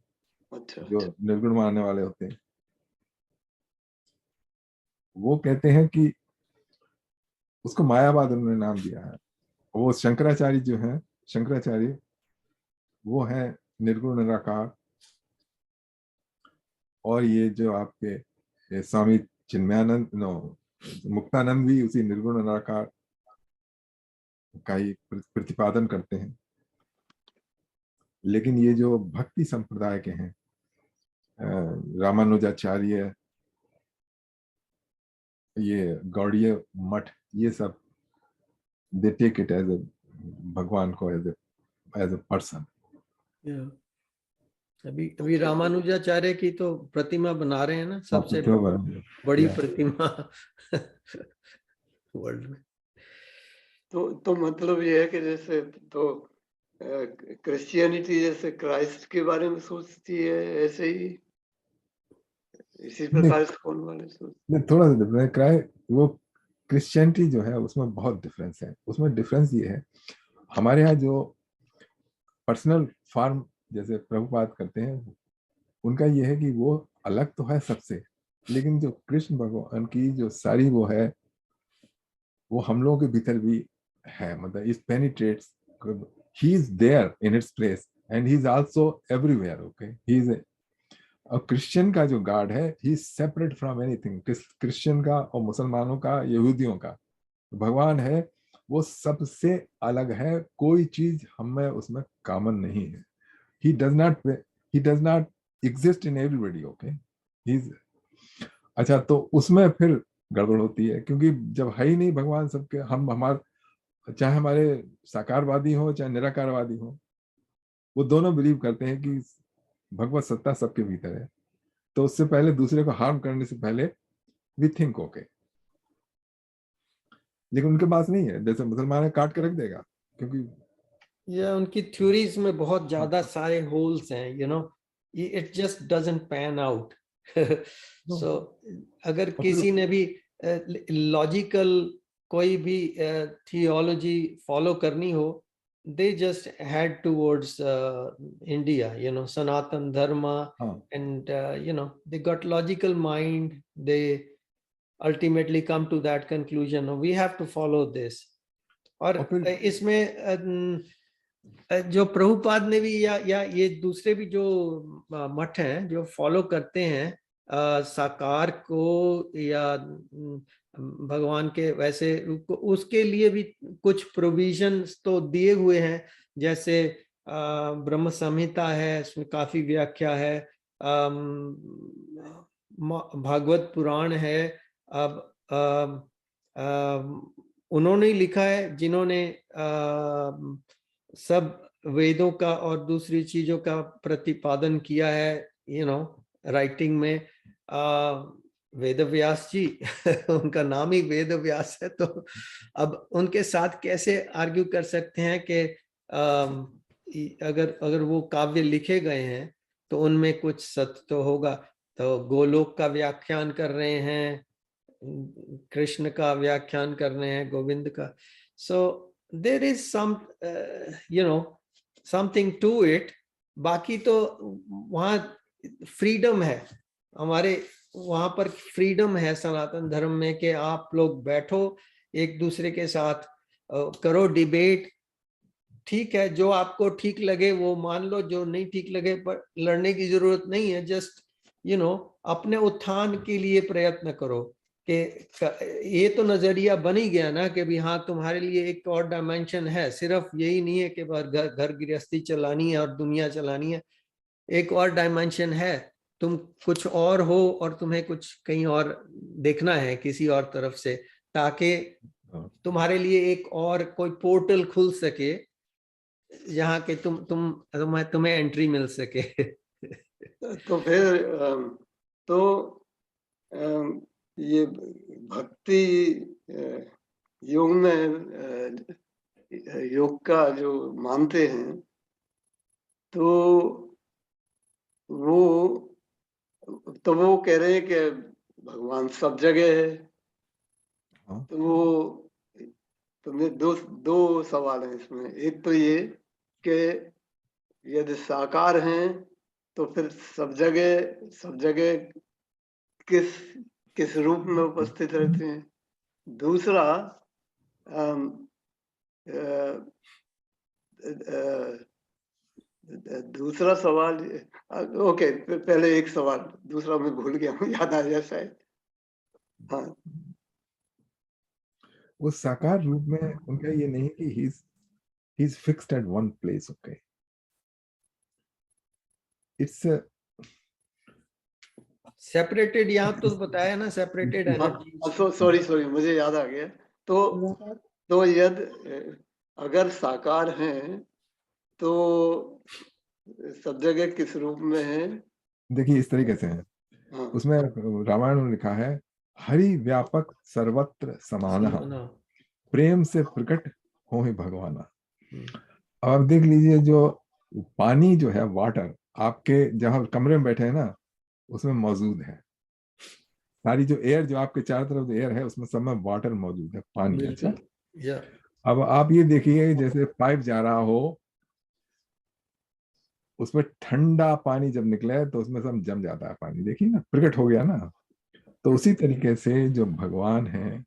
अच्छा, जो निर्गुण मानने वाले होते हैं. वो कहते हैं कि उसको मायावाद उन्होंने नाम दिया है. वो शंकराचार्य जो है, शंकराचार्य वो है निर्गुण निराकार, और ये जो आपके स्वामी चिन्मयानंद मुक्तानंद भी उसी निर्गुण निराकार का ही प्रतिपादन करते हैं. लेकिन ये जो भक्ति संप्रदाय के हैं, रामानुजाचार्य, ये गौड़ीय मठ, ये सब they take it as a भगवान को एज ए पर्सन. अभी रामानुजाचार्य की तो प्रतिमा बना रहे हैं ना, सबसे बड़ी प्रतिमा वर्ल्ड में. तो मतलब ये है कि जैसे तो क्रिश्चियनिटी जैसे क्राइस्ट के बारे में सोचती है, ऐसे ही इसी प्रकार से कौन वाले सोचते. थोड़ा सा डिफरेंस है. वो क्रिश्चियनिटी जो है उसमें बहुत डिफरेंस है. उसमें डिफरेंस ये है, हमारे यहाँ जो पर्सनल फॉर्म जैसे प्रभुपाद करते हैं, उनका ये है कि वो अलग तो है सबसे, लेकिन जो कृष्ण भगवान की जो सारी वो है, वो हम लोगों के भीतर भी है. मतलब it penetrates, he is there in its place and he is also everywhere. Okay, he is और क्रिश्चियन का जो गॉड है, he is separate from anything. Christian का और मुसलमानों का, यहूदियों का भगवान है, वो सबसे अलग है. कोई चीज हमें उसमें कॉमन नहीं है. he does not exist in everybody. okay, अच्छा, तो उसमें फिर गड़बड़ होती है, क्योंकि जब है ही नहीं भगवान सबके, चाहे हमारे साकारवादी हो चाहे निराकारवादी हो, वो दोनों बिलीव करते हैं कि भगवत सत्ता सबके भीतर है. तो उससे पहले दूसरे को हार्म करने से पहले वी थिंक ओके. लेकिन उनके पास नहीं है. जैसे मुसलमान काट के रख देगा, क्योंकि या उनकी थ्योरीज में बहुत ज्यादा सारे होल्स हैं, you know, it just doesn't pan out. So अगर किसी ने भी लॉजिकल कोई भी थियोलॉजी फॉलो करनी हो, they just head towards India, Sanatan Dharma, हाँ, and they got logical mind. They ultimately come to that conclusion. "No, we have to follow this." और और फिर इसमें जो प्रभुपाद ने भी या ये दूसरे भी जो मठ हैं जो फॉलो करते हैं साकार को या भगवान के वैसे रूप को, उसके लिए भी कुछ प्रोविजंस तो दिए हुए हैं। जैसे ब्रह्म संहिता है, उसमें काफी व्याख्या है। भागवत पुराण है। अब उन्होंने ही लिखा है जिन्होंने सब वेदों का और दूसरी चीजों का प्रतिपादन किया है, राइटिंग में। वेद व्यास जी उनका नाम ही वेद व्यास है, तो अब उनके साथ कैसे आर्ग्यू कर सकते हैं कि अगर वो काव्य लिखे गए हैं तो उनमें कुछ सत्य तो होगा। तो गोलोक का व्याख्यान कर रहे हैं, कृष्ण का व्याख्यान कर रहे हैं, गोविंद का। सो there is some something to it। बाकी तो वहाँ फ्रीडम है, हमारे वहां पर फ्रीडम है सनातन धर्म में कि आप लोग बैठो एक दूसरे के साथ करो डिबेट। ठीक है, जो आपको ठीक लगे वो मान लो, जो नहीं ठीक लगे पर लड़ने की जरूरत नहीं है। जस्ट अपने उत्थान के लिए प्रयत्न करो कि ये तो नजरिया बन ही गया ना कि भी हाँ तुम्हारे लिए एक और डायमेंशन है, सिर्फ यही नहीं है कि घर गृहस्थी चलानी है और दुनिया चलानी है। एक और डायमेंशन है, तुम कुछ और हो और तुम्हें कुछ कहीं और देखना है किसी और तरफ से, ताकि तुम्हारे लिए एक और कोई पोर्टल खुल सके जहाँ के तुम्हें एंट्री मिल सके। तो फिर ये भक्ति योग में योग का जो मानते हैं, तो वो कह रहे हैं कि भगवान सब जगह है। हाँ। तो मेरे दो सवाल हैं इसमें। एक तो ये कि यदि साकार हैं तो फिर सब जगह किस रूप में उपस्थित रहते हैं। दूसरा, दूसरा सवाल, ओके, पहले एक सवाल, दूसरा मैं भूल गया हूँ, याद आ जाए शायद। हाँ, वो साकार रूप में उनका ये नहीं कि he is fixed at one place. Okay, it's separated, यहाँ तो बताया ना सेपरेटेड एनर्जी। सॉरी, मुझे याद आ गया। तो यदि अगर साकार हैं तो सब जगह किस रूप में है? देखिए इस तरीके से है। हाँ, उसमें रामायण में लिखा है, हरि व्यापक सर्वत्र समानः, प्रेम से प्रकट हो ही भगवाना। अब आप देख लीजिए, जो पानी जो है, वाटर, आपके जहां कमरे में बैठे हैं ना, उसमें मौजूद है। सारी जो एयर जो आपके चारों तरफ जो एयर है, उसमें सब में वाटर मौजूद है, पानी। अच्छा, अब आप ये देखिए, जैसे पाइप जा रहा हो, उसमें ठंडा पानी जब निकले तो उसमें सब जम जाता है पानी। देखिए ना, प्रकट हो गया ना। तो उसी तरीके से जो भगवान है,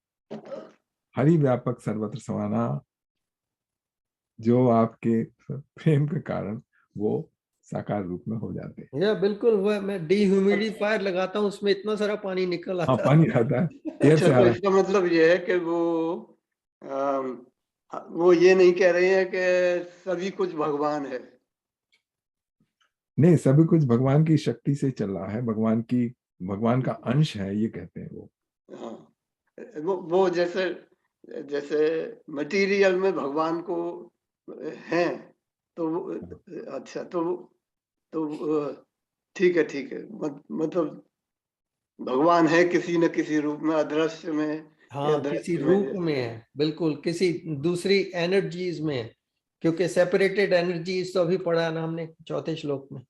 हरि व्यापक सर्वत्र समाना, जो आपके प्रेम के कारण वो साकार रूप में हो जाते हैं। या बिल्कुल, वह मैं डिह्यूमिडिफायर लगाता हूँ, उसमें इतना सारा पानी निकल आता हाँ, है। पानी आता है, एयर अच्छा, से आ तो रहा है। इसका मतलब ये है कि वो ये नहीं कह रहे हैं कि सभी कुछ भगवान है। नहीं, सभी कुछ भगवान की शक्ति से चल रहा है, भगवान का अंश है, ये कहते हैं वो। हाँ, वो जैसे मटेरियल में भगवान को हैं, तो अच्छा, तो ठीक है, मतलब भगवान है किसी न किसी रूप में, अदृश्य में या हाँ, किसी दृश्य रूप में। में है, बिल्कुल किसी दूसरी एनर्जीज में, क्योंकि सेपरेटेड एनर्जीज तो अभी पढ़ा ना हमने चौथे श्लोक में।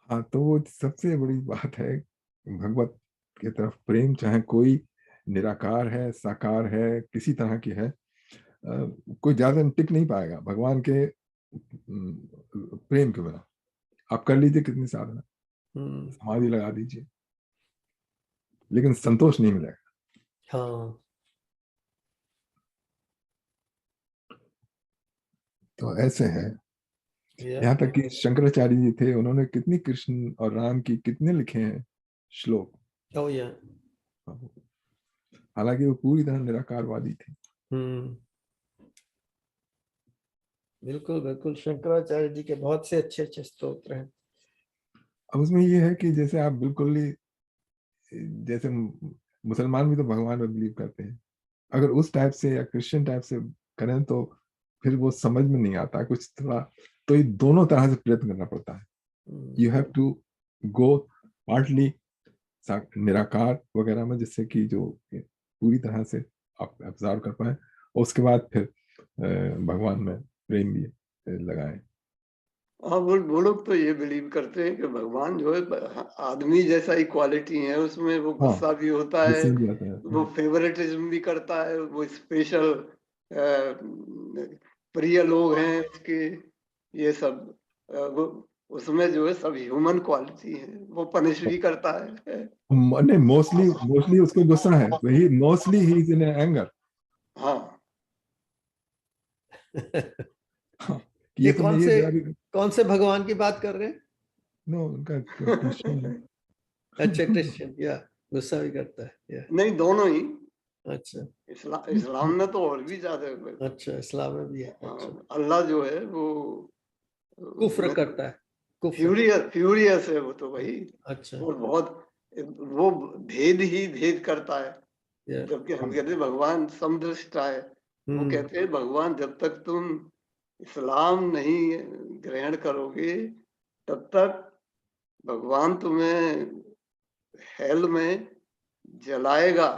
हाँ, तो वो सबसे बड़ी बात है भगवत की तरफ प्रेम, चाहे कोई निराकार है, साकार है, किसी तरह की है, कोई ज्यादा टिक नहीं पाएगा भगवान के प्रेम के बिना। आप कर लीजिए कितनी साधना, समाधि लगा दीजिए, लेकिन संतोष नहीं मिलेगा। हाँ, तो ऐसे है। या यहाँ तक कि शंकराचार्य जी थे, उन्होंने कितनी कृष्ण और राम की कितने लिखे हैं श्लोक, ओ या हालांकि वो पूरी तरह निराकारवादी थे। बिल्कुल बिल्कुल, शंकराचार्य जी के बहुत से अच्छे अच्छे स्तोत्र हैं। अब उसमें ये है कि जैसे आप बिल्कुल ही, जैसे मुसलमान भी तो भगवान में बिलीव करते हैं, अगर उस टाइप से या क्रिश्चियन टाइप से करें तो फिर वो समझ में नहीं आता कुछ थोड़ा। तो ये दोनों तरह से प्रयत्न करना पड़ता है। You have to go partly निराकार वगैरह में, जिससे कि जो पूरी तरह से आप ऑब्जर्व कर पाए, और उसके बाद फिर भगवान में प्रेम भी लगाएं। हाँ, वो लोग तो ये बिलीव करते हैं कि भगवान जो है आदमी जैसा ही क्वालिटी है उसमें, वो हाँ, गुस्सा भी होता है, गुस्सा भी आता है। वो फेवरेटिज्म भी करता है, वो स्पेशल प्रिय लोग हैं उसके, ये सब वो उसमें जो है सब ह्यूमन क्वालिटी है, वो पनिश भी करता है। नहीं, मोस्टली उसको गुस्सा है, वही mostly he is in anger. हाँ, ये ये तो मैं ये कौन से भगवान की बात कर रहे हैं? नो, उनका क्रिश्चियन है। अच्छा, क्रिश्चियन, या गुस्सा भी करता है, या नहीं दोनों ही। अच्छा इस्लाम में तो और भी ज्यादा है। अच्छा, इस्लाम में भी है। अच्छा, अल्लाह जो है वो कुफ्र करता है, कुफ्र। फ्यूरियस है वो तो भाई, अच्छा, और बहुत वो भेद ही भेद करता है। या जबकि हम कहते हैं भगवान समदृष्टा है, वो कहते हैं भगवान जब तक तुम इस्लाम नहीं ग्रहण करोगे तब तक भगवान तुम्हें हेल में जलाएगा,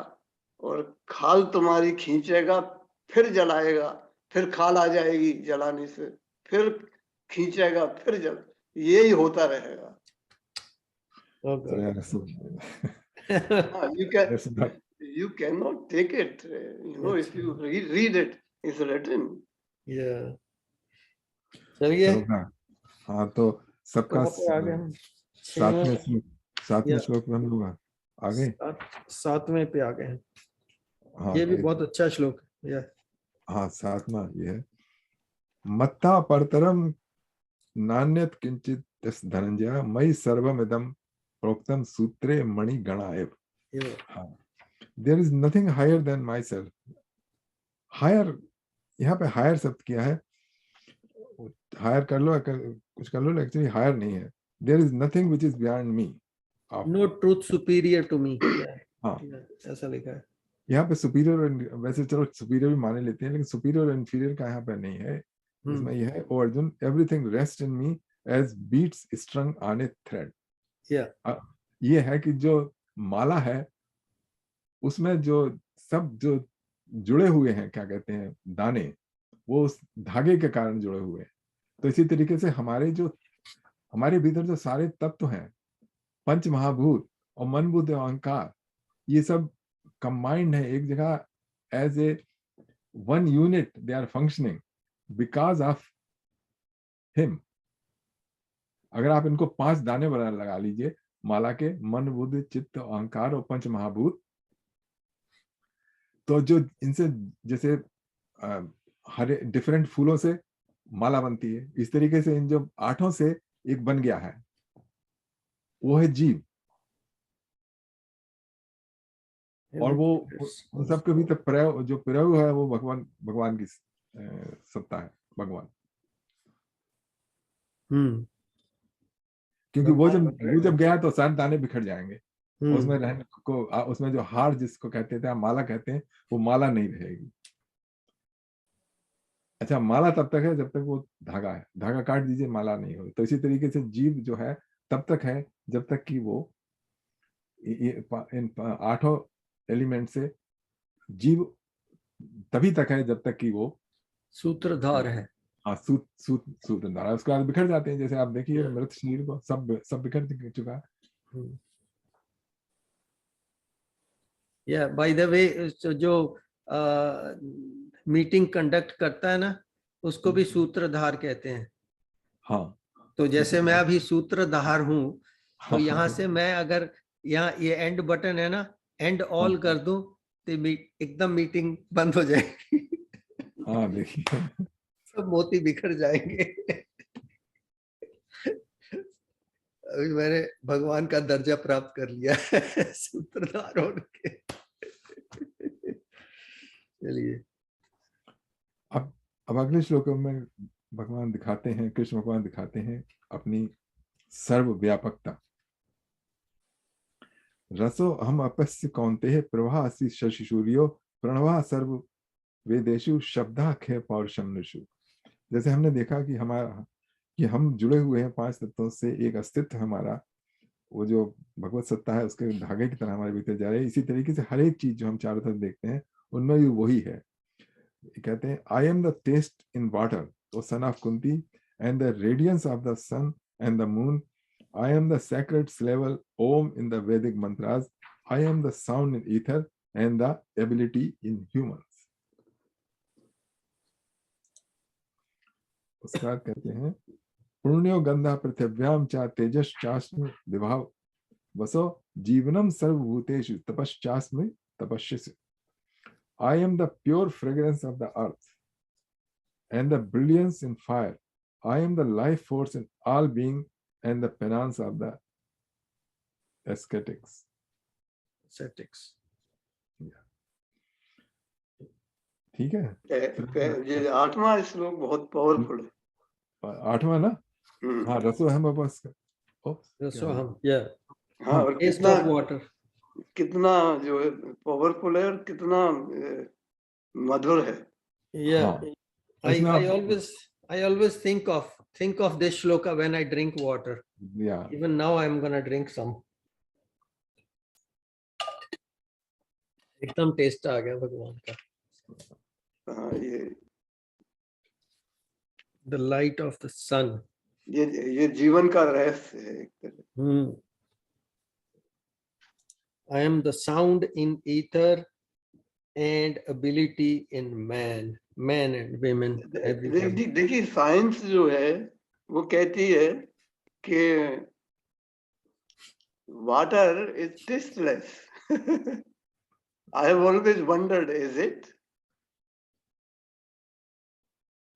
और खाल तुम्हारी खींचेगा, फिर जलाएगा, फिर खाल आ जाएगी जलाने से, फिर खींचेगा, फिर जल, यही होता रहेगा। You cannot take it, if you read it, it's written. या चलिए, हाँ, तो सबका कहाँ पे आ गए हम? सातवें श्लोक में हम लोग आ गए। सातवें पे आ गए हैं। हाँ, ये भी बहुत अच्छा श्लोक है। या हाँ, सातवां ये है, मत्ता परतरम नान्यत किंचित धनंजय मयि सर्वमिदं प्रोक्तम सूत्रे मणि गणा एव। हाँ, there is nothing higher than myself. Higher, यहाँ पे हायर शब्द किया है, हायर कर लो, कुछ कर लो, एक्चुअली हायर नहीं है। There is nothing which is beyond me. No truth superior to me, हाँ, ऐसा लिखा है यहाँ पे सुपीरियर, वैसे चलो सुपीरियर भी माने लेते हैं, लेकिन सुपीरियर और इंफीरियर का यहाँ पे नहीं है। इसमें यह है, O Arjun everything rest in me as beads strung on a thread. ये है कि जो माला है उसमें जो सब जो जुड़े हुए हैं, क्या कहते हैं, दाने, वो उस धागे के कारण जुड़े हुए हैं। तो इसी तरीके से हमारे भीतर जो सारे तत्व हैं, पंच महाभूत और मन बुद्धि और अहंकार, ये सब कंबाइंड है एक जगह, as a one unit they are functioning because of him. अगर आप इनको 5 दाने बना लगा लीजिए माला के, मन बुद्धि चित्त अहंकार और पंच महाभूत, तो जो इनसे जैसे हर डिफरेंट फूलों से माला बनती है, इस तरीके से इन जो 8 से एक बन गया है, वो है जीव। और वो उन सबके भीतर जो प्रयोग है वो भगवान की सत्ता है, भगवान। क्योंकि वो जब गया तो सारे दाने बिखर जाएंगे, उसमें रहने को, उसमें जो हार जिसको कहते थे, माला कहते हैं, वो माला नहीं रहेगी। अच्छा, माला तब तक है जब तक वो धागा है, धागा काट दीजिए माला नहीं होगी। तो इसी तरीके से जीव जो है तब तक है जब तक कि वो इन 8 एलिमेंट से जीव तभी तक है जब तक कि वो सूत्रधार है। हाँ, सूत्रधार। उसके बाद बिखर जाते हैं, जैसे आप देखिए मृत शरीर को, सब बिखर चुका है। या बाय द वे, जो मीटिंग कंडक्ट करता है ना, उसको भी सूत्रधार कहते हैं। हाँ तो जैसे मैं अभी सूत्रधार हूं, तो हाँ, यहाँ से मैं अगर यहाँ ये एंड बटन है ना, एंड ऑल कर दूं तो एकदम मीटिंग बंद हो जाएगी। हाँ देखिए, सब मोती बिखर जाएंगे। अभी मैंने भगवान का दर्जा प्राप्त कर लिया है सूत्रधार होने के। चलिए, अब अगले श्लोकों में भगवान दिखाते हैं, कृष्ण भगवान दिखाते हैं अपनी सर्वव्यापकता। रसो हम अपस्य कौन्तेय प्रवासी शशि सूर्यो प्रणवा सर्व वेदेषु शब्दा खे पौरुषमनुषु। जैसे हमने देखा कि हम जुड़े हुए हैं 5 तत्वों से, एक अस्तित्व हमारा, वो जो भगवत सत्ता है उसके धागे की तरह हमारे भीतर जा रहे हैं। इसी तरीके से हर एक चीज जो हम चारों तरफ देखते हैं उनमें भी वही है। कहते हैं I am the taste in water, O son of Kunti, and the radiance of the sun and the moon. I am the sacred syllable Om in the Vedic mantras. I am the sound in ether and the ability in humans. उसके बाद कहते हैं पुण्यो गंधा पृथिव्याम चा तेजस चास्म विभाव वसो जीवनम सर्वभूतेषु तपश्चास्मि तपस्यसि। I am the pure fragrance of the earth and the brilliance in fire. I am the life force in all being and the penance of the ascetics. ठीक है, ये 8वां श्लोक बहुत पावरफुल है। 8वां ना? हाँ, रसो हम बस रसो हम, या हाँ, और टेस्ट कितना ऑफ वाटर, कितना जो है पावरफुल है और कितना मधुर है। या हाँ, I always think of this shloka when I drink water. Yeah. Even now I'm gonna drink some. एकदम टेस्ट आ गया भगवान का। हाँ, ये The light of the sun. ये जीवन का रहस्य है एक तरह। I am the sound in ether and ability in man and women, everybody. देखिए साइंस जो है वो कहती है कि water is tasteless. I have always wondered, is it?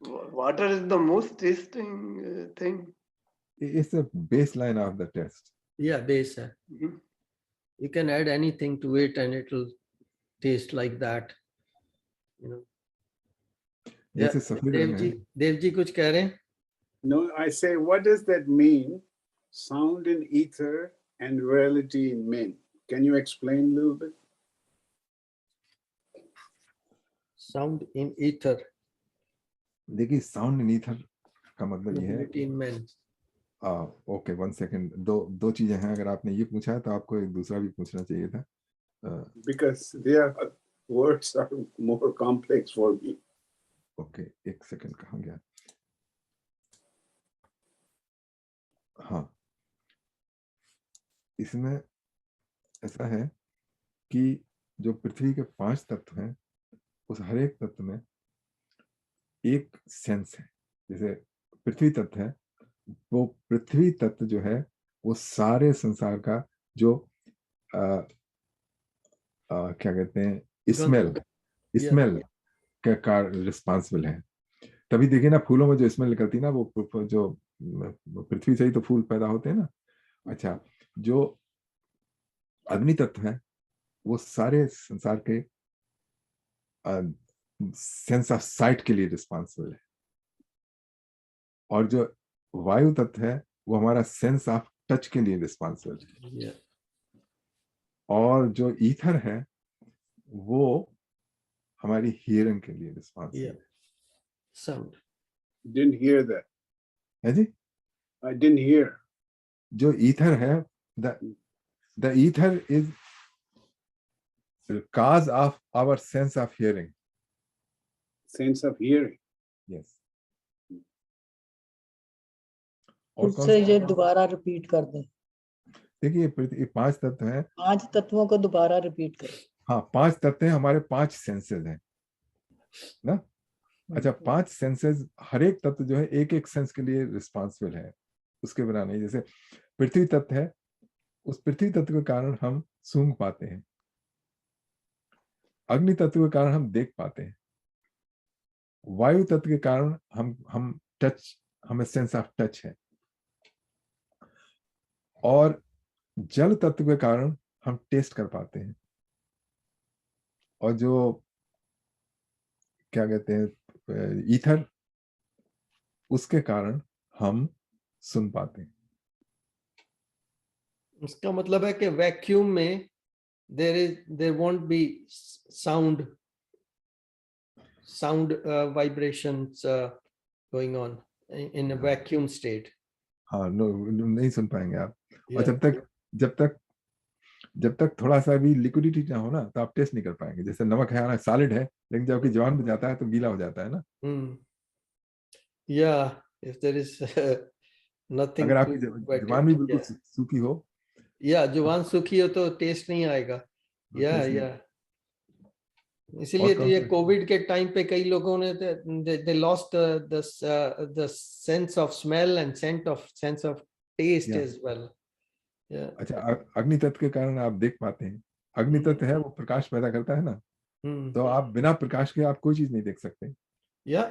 Water is the most tasting thing. It's a baseline of the test. Yeah, base hai. You can add anything to it and it will taste like that, you know. जैसे सफेद रंग है। देव जी कुछ कह रहे हैं? No, I say, what does that mean? Sound in ether and reality in men. Can you explain a little bit? Sound in ether. देखिए sound in ether का मतलब ये है। Ability in men. Okay, 1 second. दो चीजें हैं। अगर आपने ये पूछा है तो आपको एक दूसरा भी पूछना चाहिए था। Because their words are more complex for me. Okay, 1 second, कहाँ गया? हाँ, इसमें ऐसा है कि जो पृथ्वी के 5 तत्व हैं उस हर एक तत्व में एक सेंस है। जैसे पृथ्वी तत्व है, वो पृथ्वी तत्व जो है वो सारे संसार का जो क्या कहते हैं, स्मेल का रिस्पॉन्सिबल है। तभी देखिए ना, फूलों में जो स्मेल निकलती है ना, वो जो पृथ्वी से ही तो फूल पैदा होते हैं ना। अच्छा, जो अग्नि तत्व है वो सारे संसार के सेंस ऑफ साइट के लिए रिस्पॉन्सिबल है, और जो वायु तत्व है वो हमारा सेंस ऑफ टच के लिए रिस्पॉन्सिबल है, और जो ईथर है वो हमारी हियरिंग के लिए रिस्पॉन्सिबल है। Sound. Didn't hear that. है जी? I didn't hear. जो ईथर है, the ether is the cause of our sense of hearing. Sense of hearing. Yes. फिर से ये दोबारा रिपीट कर दें। देखिए ये 5 तत्व हैं। 5 तत्वों को दोबारा रिपीट करें। हाँ, 5 तत्व हैं, हमारे 5 सेंसेस हैं। ना। अच्छा, 5 सेंसेस, हर एक तत्व जो है एक एक सेंस के लिए रिस्पॉन्सिबल है, उसके बिना नहीं। जैसे पृथ्वी तत्व है, उस पृथ्वी तत्व के कारण हम सूंघ पाते हैं, अग्नि तत्व के कारण हम देख पाते हैं, वायु तत्व के कारण हम टच, हमें सेंस ऑफ टच है, और जल तत्व के कारण हम टेस्ट कर पाते हैं, और जो क्या कहते हैं ईथर, उसके कारण हम सुन पाते हैं। इसका मतलब है कि वैक्यूम में there won't be sound vibrations going on in a vacuum state. हाँ, नहीं सुन पाएंगे आप। और Yeah. जब तक थोड़ा सा भी लिक्विडिटी ना हो ना, तो आप टेस्ट नहीं कर पाएंगे। जैसे नमक है ना, सॉलिड है, लेकिन जब आपकी जबान पे जाता है तो गीला हो जाता है ना। Yeah, if there is nothing अगर आपकी to जबान भी बिल्कुल yeah. सूखी हो, Yeah, जुबान सूखी हो तो टेस्ट नहीं आएगा। या इसीलिए तो ये कोविड के टाइम पे कई लोगों ने they lost the sense of smell and sense of taste as well. Yeah. अच्छा, अग्नि तत्व के कारण आप देख पाते हैं। अग्नि तत्व है, वो प्रकाश पैदा करता है ना, तो आप बिना प्रकाश के आप कोई चीज नहीं देख सकते। या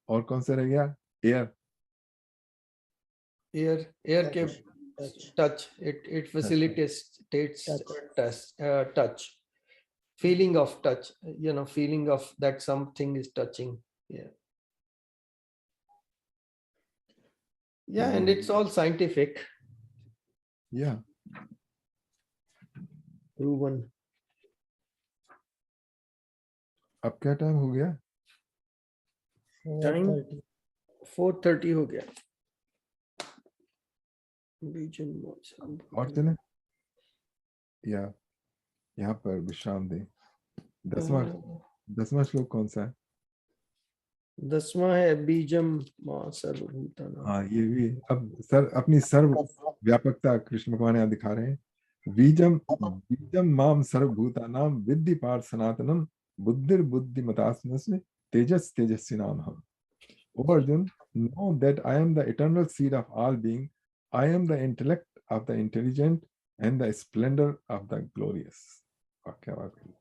और कौन सा रह गया? एयर के touch, it facilitates touch, feeling of touch, feeling of that something is touching. Yeah, and it's all scientific, proven. अब क्या टाइम हो गया? टाइम 4:30 हो गया। और चले या यहाँ पर विश्राम दें। 10वां श्लोक कौन सा है? 10वां है बीजम मां सर्वभूतानां। हाँ, ये भी अब अपनी सर्व व्यापकता कृष्ण भगवान यहाँ दिखा रहे हैं। बीजम बीजम माम सर्वभूतानां विद्धि पार्थ सनातनम बुद्धिर्बुद्धिमतास्मि तेजस तेजस्वी नाम हम। O Arjun, know that I am the eternal seed of all being. I am the intellect of the intelligent and the splendor of the glorious. क्या बात है।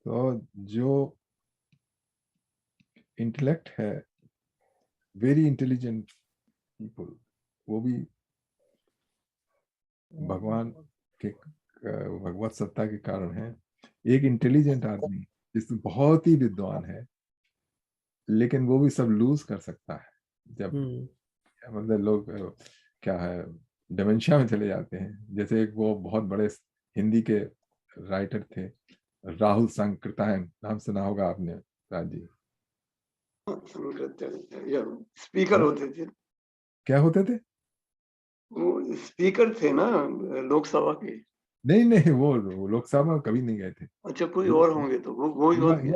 तो जो इंटेलेक्ट है, वेरी इंटेलिजेंट पीपल, वो भी भगवान के भगवत सत्ता के कारण है। एक इंटेलिजेंट आदमी जिसमें बहुत ही विद्वान है, लेकिन वो भी सब लूज कर सकता है जब मतलब लोग क्या है डिमेंशिया में चले जाते हैं। जैसे एक वो बहुत बड़े हिंदी के राइटर थे, राहुल सांकृत्यायन, नाम सुना होगा आपने राज जी? स्पीकर होते थे। क्या होते थे? वो स्पीकर थे ना लोकसभा के। नहीं, वो लोकसभा में कभी नहीं गए थे। अच्छा, कोई और होंगे तो वो ही होंगे।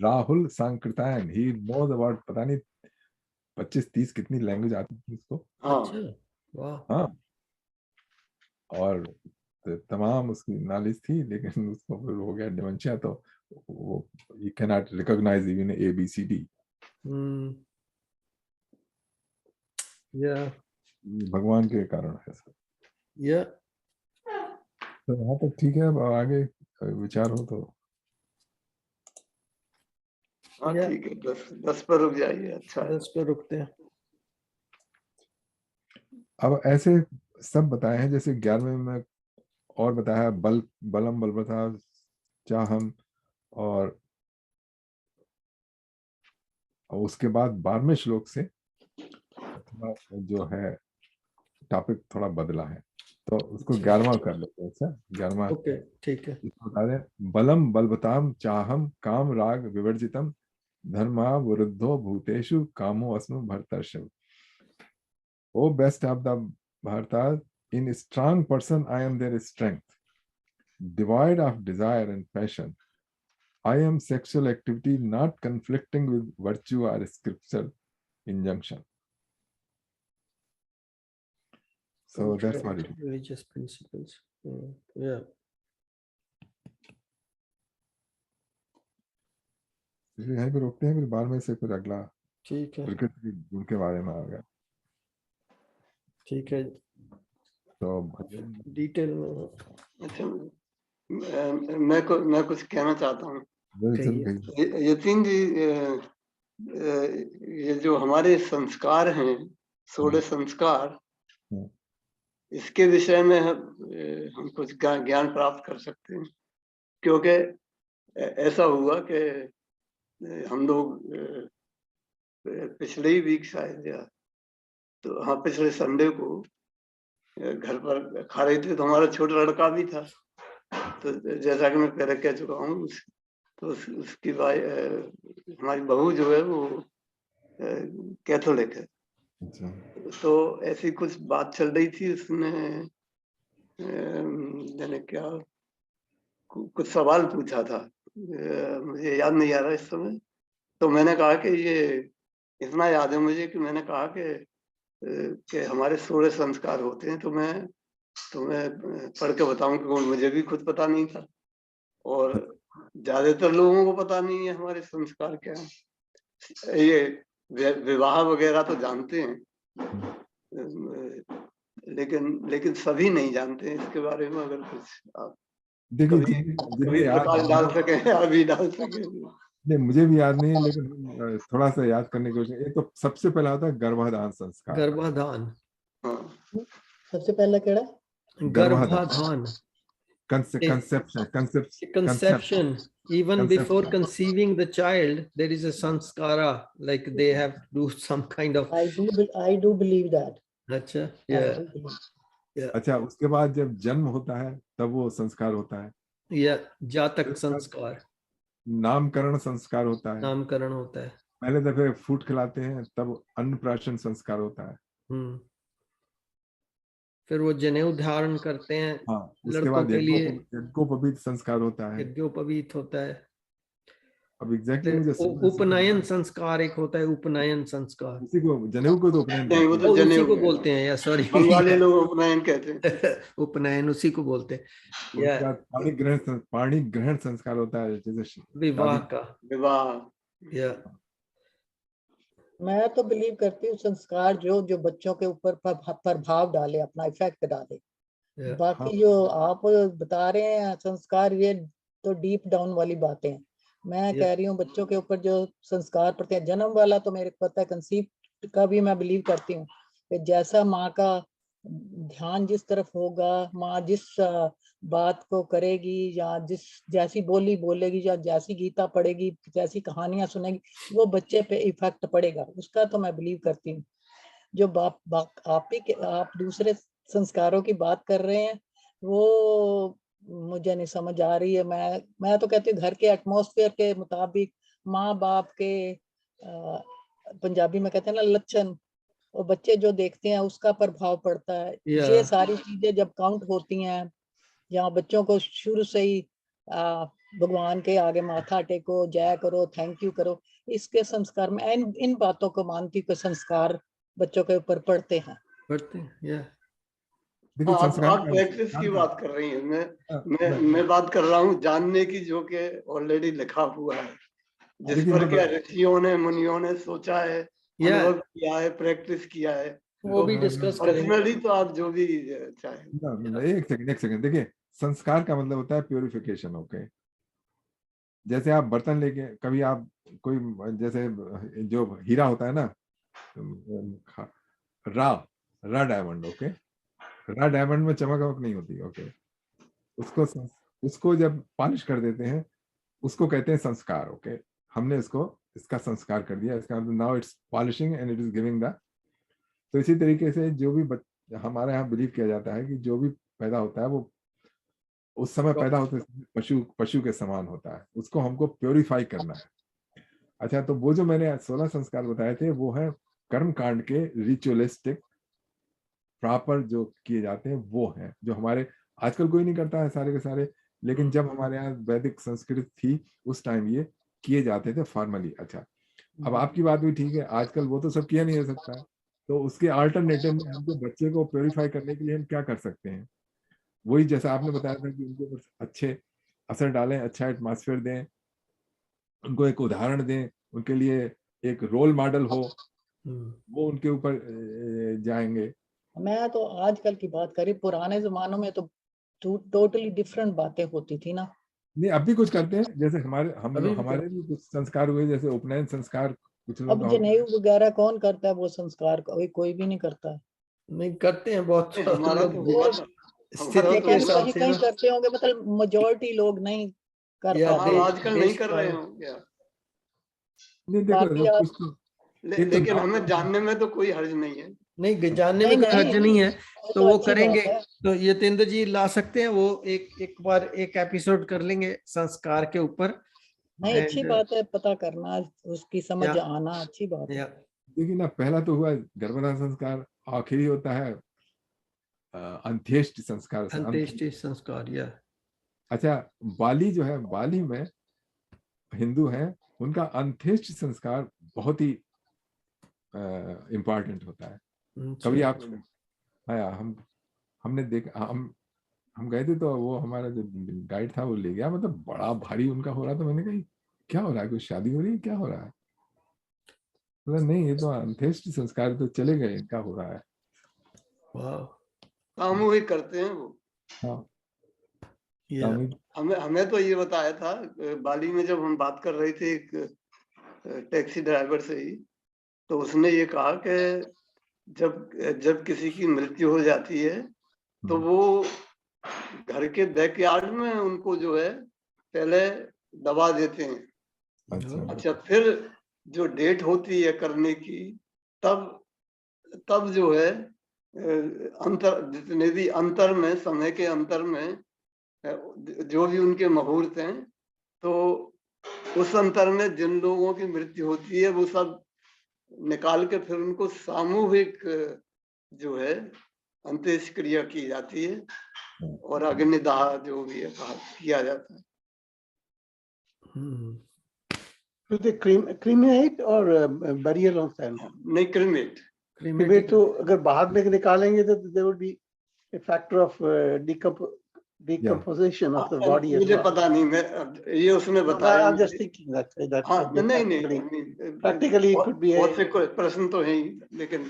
Rahul Sankrityayan, he knows about पता नहीं 25-30 कितनी लैंग्वेज आती थी उसको। हाँ, और तमाम उसकी नॉलेज थी, लेकिन उसको हो गया डिमेंशिया, तो वो you can not recognise even ABCD। भगवान के कारण है सब। तो यहाँ तक ठीक है। अब आगे विचार हो तो। हाँ ठीक है, 10 पर रुक जाइए। अच्छा, 10 पर रुकते हैं। अब ऐसे सब बताए हैं, जैसे 11वें में और बताया बलम बलवता चाहम, और उसके बाद 12वें श्लोक से जो है टॉपिक थोड़ा बदला है, तो उसको 11वां कर लेते हैं। अच्छा, 11वां ओके, ठीक है। बता दें, बलम बलवताम चाहम काम राग विवर्जितम धर्मा वरुद्धो भूतेषु कामो अस्मु भरतर्षभ। O best of the Bharata, in a strong person I am their strength. Devoid of desire and passion, I am sexual activity not conflicting with virtue or scriptural injunction. So that's what it is. Religious principles. Yeah. फिर यहीं पे रोकते हैं, फिर बाद में से फिर अगला ठीक है, प्रकृति के गुण के बारे में आ गया। ठीक है, तो भजन डिटेल में अच्छा, मैं कुछ कहना चाहता हूँ। जरूर कहिए। कहिए। यतीन जी, ये जो हमारे संस्कार हैं, 16 संस्कार, हम्म। इसके विषय में हम कुछ ज्ञान प्राप्त कर सकते हैं, क्योंकि ऐसा हुआ कि हम लोग पिछले ही वीक शायद, या तो हाँ पिछले संडे को घर पर खा रहे थे, तो हमारा छोटा लड़का भी था। तो जैसा कि मैं पहले कह चुका हूँ, तो उसकी हमारी बहू जो है वो कैथोलिक है। अच्छा। तो ऐसी कुछ बात चल रही थी, उसने मैंने क्या कुछ सवाल पूछा था, मुझे याद नहीं आ रहा इस समय। तो मैंने कहा कि ये इतना याद है मुझे कि मैंने कहा कि हमारे 16 संस्कार होते हैं, तो मैं तुम्हें पढ़ के बताऊं कि मुझे भी खुद पता नहीं था, और ज्यादातर लोगों को पता नहीं है हमारे संस्कार क्या है। ये विवाह वगैरह तो जानते हैं, लेकिन सभी नहीं जानते हैं इसके बारे में। अगर कुछ आप देखिए, कभी जिन्हें याद प्रकाश नहीं डाल है, सके, अभी डाल सके। नहीं मुझे भी याद नहीं है, लेकिन हम थोड़ा सा याद करने की कोशिश। ये तो सबसे पहला होता है गर्भाधान संस्कार। गर्भाधान, हाँ, सबसे पहला केड़ा? गर्भाधान, गर्भाधान, conception, conception. Even before conception. conceiving the child, there is a sanskara, like they have to do some kind of. I do believe that. अच्छा, I yeah, do believe. yeah, अच्छा, उसके बाद जब जन्म होता है तब वो संस्कार होता है। yeah, जातक उसके बाद संस्कार, नामकरण संस्कार होता है। नामकरण होता है। पहले दफे फूड खिलाते हैं तब अन्नप्राशन संस्कार होता है। हम्म, फिर वो जनेऊ धारण करते हैं हाँ, उसके लड़कों बाद के लिए, यज्ञोपवीत संस्कार होता है। यज्ञोपवीत होता है। अब एग्जैक्टली फिर मुझे उपनयन संस्कार एक होता है, उपनयन संस्कार, उसी को जनेऊ को तो उपनयन नहीं वो कहते तो हैं। और उसी जनेऊ को है, बोलते हैं, या सॉरी, बंगाली लोग उपनयन कहते हैं। उपनयन उसी को बोलते हैं, या उसके बाद पाणी ग्रहण संस्कार होता है, जैसे विवाह शादी। का, विवाह, या मैं तो बिलीव करती हूँ संस्कार जो जो बच्चों के ऊपर प्रभाव डाले, अपना इफेक्ट डाले। या हाँ, बाकी जो आप बता रहे हैं संस्कार, ये तो डीप डाउन वाली बातें हैं। मैं कह रही हूँ बच्चों के ऊपर जो संस्कार पड़ते हैं, जन्म वाला तो मेरे को पता है, कंसीव का भी मैं बिलीव करती हूँ कि जैसा माँ का ध्यान जिस तरफ होगा, माँ जिस बात को करेगी, या जैसी बोली बोलेगी, या जैसी गीता पढ़ेगी, जैसी कहानियां सुनेगी, वो बच्चे पे इफेक्ट पड़ेगा, उसका तो मैं बिलीव करती हूँ। जो आप दूसरे संस्कारों की बात कर रहे हैं, वो मुझे नहीं समझ आ रही है। मैं तो कहती हूँ घर के एटमॉस्फेयर के मुताबिक, माँ बाप के पंजाबी में कहते हैं ना लक्षण, और बच्चे जो देखते हैं उसका प्रभाव पड़ता है। ये सारी चीजें जब काउंट होती हैं, जहाँ बच्चों को शुरू से ही भगवान के आगे माथा टेको, जय करो, थैंक यू करो, इसके संस्कार में इन बातों को मानती के संस्कार बच्चों के ऊपर पड़ते हैं। पढ़ते हैं, या देखिए आप संस्कार प्रैक्टिस की बात कर रही हैं, मैं बात कर रहा हूँ जानने की, जो कि ऑलरेडी लिखा हुआ है, जिस देखिए, पर क्या ऋषियों ने मुनियों ने सोचा है, या अनुभव किया है, प्रैक्टिस किया है। वो भी डिस्कस करेंगे। पर्सनली तो आप जो भी चाहे। एक सेकंड देखिए, संस्कार का मतलब होता है प्योरिफिकेशन। ओके, जैसे आप बर्तन लेके, कभी आप कोई, जैसे जो हीरा होता है ना, रा रा डायमंड। ओके, रा डायमंड में चमक वमक नहीं होती। ओके, उसको उसको जब पॉलिश कर देते हैं, उसको कहते हैं संस्कार। ओके, हमने इसका संस्कार कर दिया, इसका now it's polishing and it is giving the. तो इसी तरीके से जो भी हमारे यहाँ बिलीव किया जाता है कि जो भी पैदा होता है वो उस समय पैदा होते पशु के समान होता है, उसको हमको प्योरीफाई करना है। अच्छा, तो वो जो मैंने 16 संस्कार बताए थे, वो है कर्म कांड के रिचुअलिस्टिक प्रॉपर जो किए जाते हैं, वो हैं जो हमारे आजकल कोई नहीं करता है सारे के सारे, लेकिन जब हमारे यहाँ वैदिक संस्कृत थी उस टाइम ये किए जाते थे फॉर्मली। अच्छा, अब आपकी बात भी ठीक है, आजकल वो तो सब किया नहीं जा सकता है, तो उसके अल्टरनेटिव में हमको बच्चे को प्योरीफाई करने के लिए हम क्या कर सकते हैं? वही जैसा आपने बताया था कि उनके ऊपर अच्छे असर डालें, अच्छा एटमॉस्फेयर दें, उनको एक उदाहरण दें, उनके लिए एक रोल मॉडल हो, वो उनके ऊपर जाएंगे। मैं तो आजकल की बात करी, पुराने जमानों में तो टोटली डिफरेंट बातें होती थी ना। नहीं, अब भी कुछ करते हैं, जैसे अभी भी हमारे भी कुछ संस्कार हुए, जैसे उपनयन संस्कार कुछ लोग अब जनेऊ वगैरह कौन करता है वो संस्कार, कोई भी नहीं करता है। नहीं करते हैं बहुत नहीं, हमारा लोग तो वो हुआ था। स्थिति हमारा के तो कहीं हुआ। हिसाब से कहीं ना, करते होंगे, मतलब मेजोरिटी लोग नहीं कर या पाते। हाँ, आजकल नहीं कर रहे देश हो क्या? नहीं, देखो बाकी देखो, आप कुछ तो एक तो लेकिन नाम हमें जानने में तो कोई हर्ज नहीं है। नहीं, जानने नहीं में कोई हर्ज नहीं है, वो तो तो वो अच्छी करेंगे। बात है। तो यतेंद्र जी ला सकते हैं, वो एक बार एक एपिसोड कर लेंगे संस्कार के ऊपर। नहीं, अच्छी एंड बात है, पता करना, उसकी समझ या आना अच्छी बात है। या देखिए ना, पहला तो हुआ गर्भधारण संस्कार, आखिरी होता है अंत्येष्टि संस्कार। अंत्येष्टि संस्कार, या अच्छा, बाली जो है, बाली में हिंदू हैं, उनका अंत्येष्टि संस्कार बहुत ही इम्पोर्टेंट होता है। कभी आप, हाँ, हमने देखा, हम गए थे, तो वो हमारा जो गाइड था वो ले गया, मतलब बड़ा भारी उनका हो रहा था। मैंने कहा क्या हो रहा है, कोई शादी हो रही है, क्या हो रहा है? मतलब नहीं, ये तो अंत्येष्टि संस्कार तो चले गए, इनका हो रहा है। वाह, सामूहिक करते हैं वो। हाँ, या हमें तो ये बताया था बाली में, जब हम बात कर रहे थे एक टैक्सी ड्राइवर से ही, तो उसने ये कहा कि जब किसी की मृत्यु हो जाती है तो वो घर के बैकयार्ड में उनको जो है पहले दबा देते हैं। अच्छा, फिर जो डेट होती है करने की, तब जो है अंतर, जितने भी अंतर में, समय के अंतर में जो भी उनके मुहूर्त हैं, तो उस अंतर में जिन लोगों की मृत्यु होती है वो सब निकाल के फिर उनको सामूहिक जो है अंत्येष्टि क्रिया की जाती है और अग्निदाह जो भी है किया जाता है। Do they cremate or burial on sand? नहीं, क्रीमेट। क्रीमेट तो अगर बाद में निकालेंगे तो there would be a factor of decomposition of the body as मुझे well. पता नहीं, मैं ये उसने बताया। I'm just thinking that हाँ, नहीं, practically it could be बहुत से प्रश्न तो है ही, लेकिन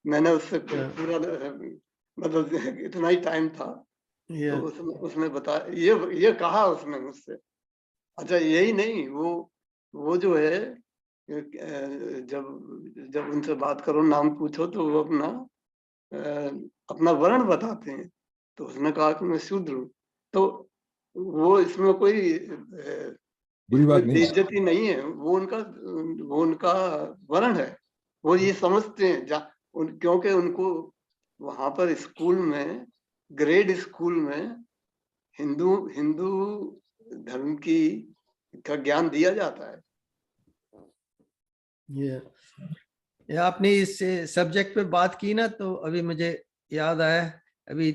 मैंने उससे पूरा मतलब इतना ही टाइम था, तो उसने बताया, ये कहा उसने मुझसे। अच्छा, यही नहीं, वो जो है जब उनसे बात करो, नाम पूछो, तो वो अपना वर्ण बताते हैं। तो उसने कहा कि मैं शूद्र हूँ, तो वो इसमें कोई बुरी बात नहीं, बेइज्जती नहीं है, वो उनका वर्ण है। वो ये समझते हैं क्योंकि उनको वहां पर स्कूल में, ग्रेड स्कूल में हिंदू धर्म का ज्ञान दिया जाता है। ये आपने इस सब्जेक्ट पे बात की ना, तो अभी मुझे याद आया, अभी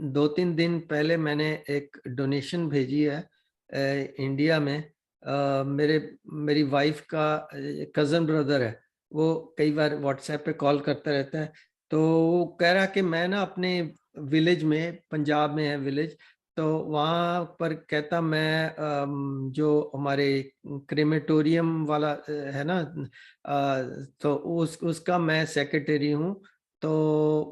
2-3 दिन पहले मैंने एक डोनेशन भेजी है इंडिया में। मेरी वाइफ का कजन ब्रदर है, वो कई बार व्हाट्सएप पे कॉल करता रहता है। तो वो कह रहा कि मैं ना अपने विलेज में, पंजाब में है विलेज, तो वहाँ पर कहता मैं जो हमारे क्रेमेटोरियम वाला है ना, तो उसका मैं सेक्रेटरी हूँ। तो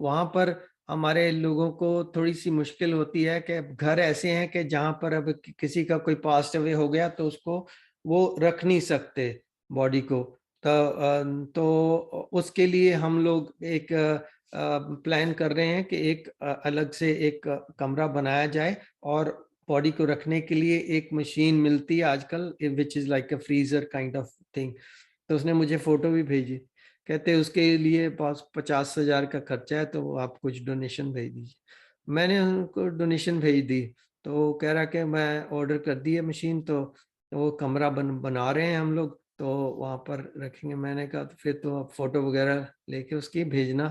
वहाँ पर हमारे लोगों को थोड़ी सी मुश्किल होती है कि घर ऐसे हैं कि जहाँ पर अब किसी का कोई पास्ट अवे हो गया तो उसको वो रख नहीं सकते बॉडी को। तो उसके लिए हम लोग एक प्लान कर रहे हैं कि एक अलग से एक कमरा बनाया जाए, और बॉडी को रखने के लिए एक मशीन मिलती है आजकल, which is like a freezer kind of thing. तो उसने मुझे फोटो भी भेजी, कहते उसके लिए पास 50,000 का खर्चा है, तो आप कुछ डोनेशन भेज दीजिए। मैंने उनको डोनेशन भेज दी, तो वो कह रहा कि मैं ऑर्डर कर दी है मशीन, तो वो कमरा बना रहे हैं हम लोग, तो वहाँ पर रखेंगे। मैंने कहा तो फिर तो आप फोटो वगैरह लेके उसकी भेजना,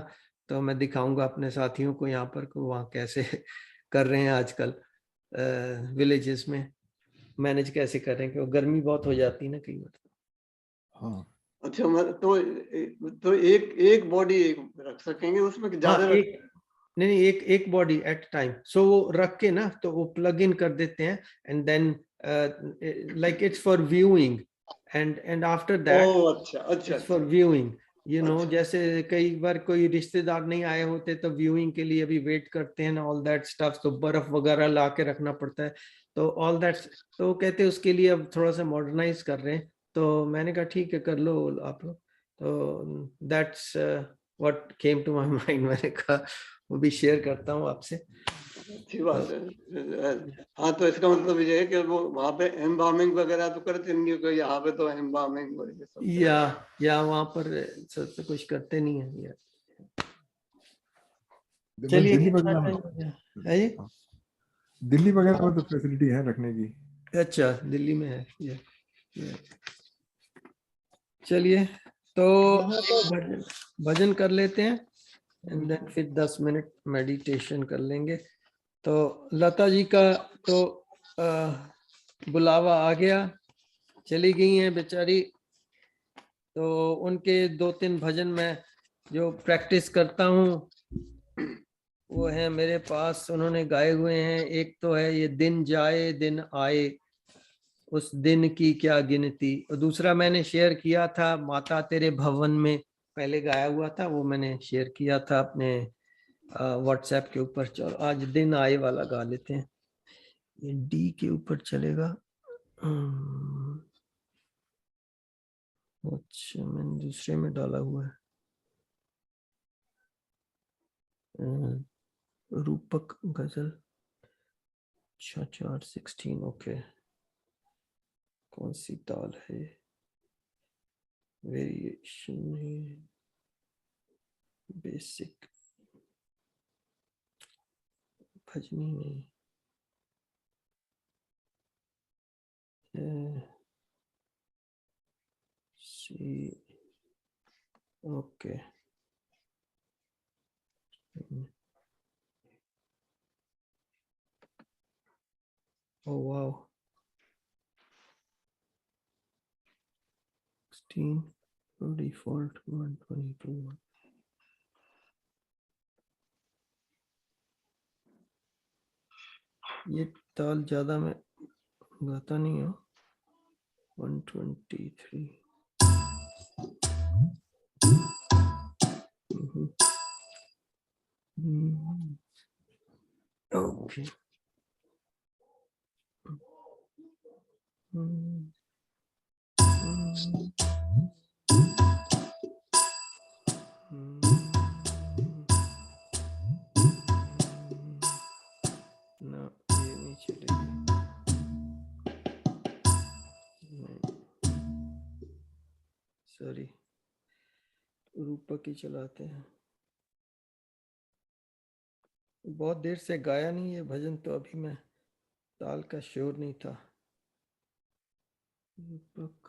तो मैं दिखाऊंगा अपने साथियों को यहाँ पर को वहाँ कैसे कर रहे हैं आजकल विलेजेस में, मैनेज कैसे कर रहे हैं, क्योंकि गर्मी बहुत हो जाती है ना कई बार। हाँ। अच्छा, तो एक बॉडी रख सकेंगे उसमें, ज्यादा नहीं, एक बॉडी एट टाइम। सो वो रख के ना, तो वो प्लग इन कर देते हैं, and then like it's for viewing, and after that ओ अच्छा अच्छा it's for अच्छा viewing, you know, अच्छा। जैसे कई बार कोई रिश्तेदार नहीं आए होते तो व्यूइंग के लिए अभी वेट करते हैं, ऑल दैट स्टफ, तो बर्फ वगैरह ला के रखना पड़ता है, तो ऑल दैट, तो कहते हैं उसके लिए अब थोड़ा सा मॉडर्नाइज कर रहे हैं, तो मैंने कहा ठीक है कर लो आप लोग, तो that's what came to my mind, मैंने कहा वो भी शेयर करता हूँ आपसे। अच्छी बात है। हाँ तो इसका मतलब ये है कि वो वहाँ पे एम्बार्मिंग वगैरह तो करते नहीं, क्योंकि यहाँ पे तो एम्बार्मिंग या वहाँ पर सब कुछ करते नहीं है यार। बस चलिए दिल्ली कितना वगैरह टाइम में, हो गया है ये? दिल्ली वगैरह में तो फैसिलिटी है रखने की। अच्छा दिल्ली में है ये। चलिए तो यहाँ तो भजन भजन कर लेते हैं एंड देन फिर 10 मिनट मेडिटेशन कर लेंगे। तो लता जी का तो बुलावा आ गया, चली गई हैं बेचारी, तो उनके 2-3 भजन में जो प्रैक्टिस करता हूँ वो है मेरे पास, उन्होंने गाए हुए हैं। एक तो है ये दिन जाए दिन आए, उस दिन की क्या गिनती, और दूसरा मैंने शेयर किया था माता तेरे भवन में, पहले गाया हुआ था वो मैंने शेयर किया था अपने व्हाट्सएप के ऊपर। चलो आज दिन आए वाला गा लेते हैं, ये डी के ऊपर चलेगा। अच्छा मैंने दूसरे में डाला हुआ है, रूपक गजल, अच्छा 4/16, ओके। कौन सी ताल है, वेरिएशन है, बेसिक भजनी नहीं, सी, ओके। Oh wow. 16 default 122. ये ताल ज्यादा मैं गाता नहीं हूँ। 123. Okay. ना ये नहीं चलेगी, सॉरी, रूपक ही चलाते हैं। बहुत देर से गाया नहीं ये भजन, तो अभी मैं ताल का श्योर नहीं था। रूपक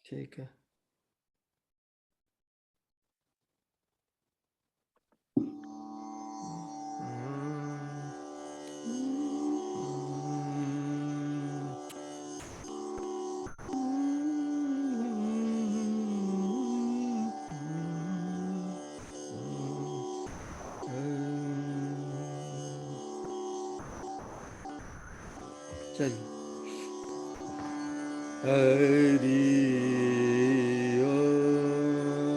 ठीक है। चलिए। हरि ओम।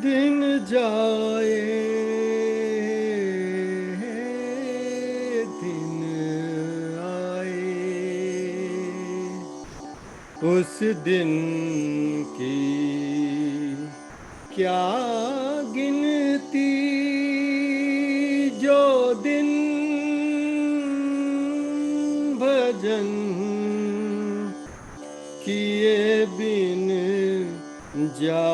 दिन जाए दिन आए, उस दिन की क्या गिनती, जो दिन भजन किए बिन जाहे,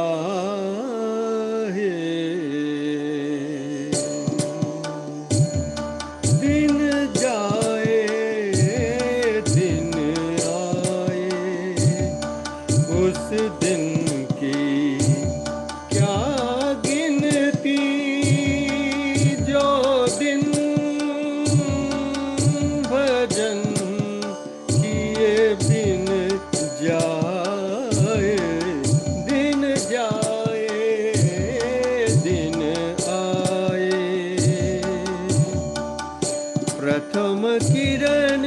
दिन जाए दिन आए, उस दिन की क्या गिनती, दिन भजन किए बिन जाए, दिन जाए दिन आए। प्रथम किरण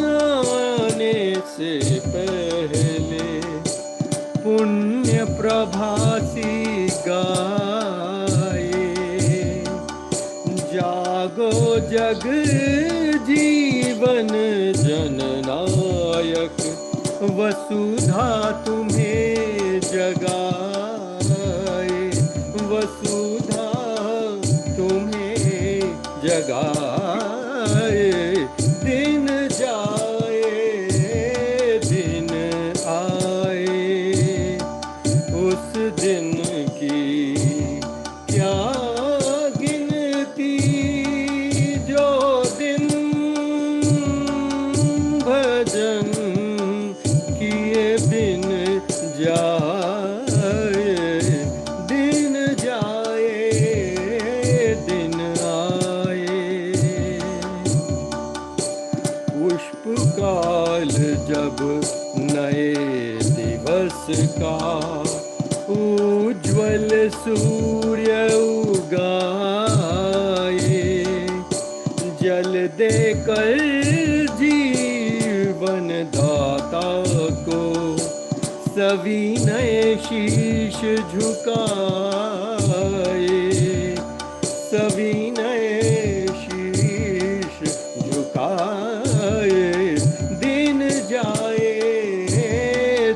आने से पहले पुण्य प्रभासी गाए। जागो जग जीवन जननायक, वसुधा तुम्हें जगाए, वसुधा तुम्हें जगाए। दिन जाए दिन आए, उस दिन की क्या गिनती, जो दिन भजन किए बिन जाए, दिन जाए दिन आए। पुष्पकाल जब नए दिवस का उज्ज्वल सूर्य उगाए, जल देकर जीवन दाता को सविनय शीश झुकाए, सविनय शीश झुकाए। दिन जाए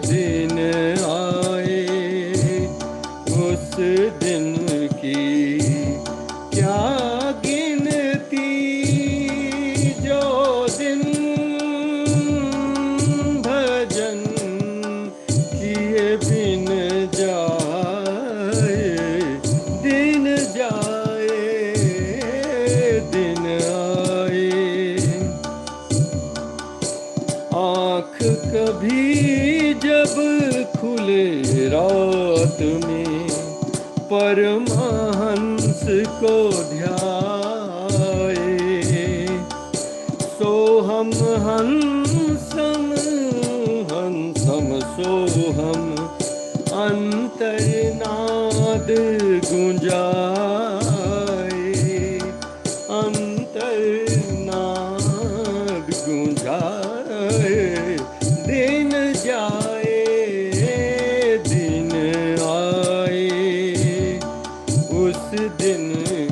दिन आए, उस दिन की क्या गिनती, जो दिन भजन किए बिन जाए, दिन जाए दिन आए। आँख कभी जब खुले रात में परमहंस को ध्याए, सोहम हंसम हंसम सोहम अंतर्नाद गुंजाए, अंतर्नाद गुंजाए। दिन जाए दिन आए, उस दिन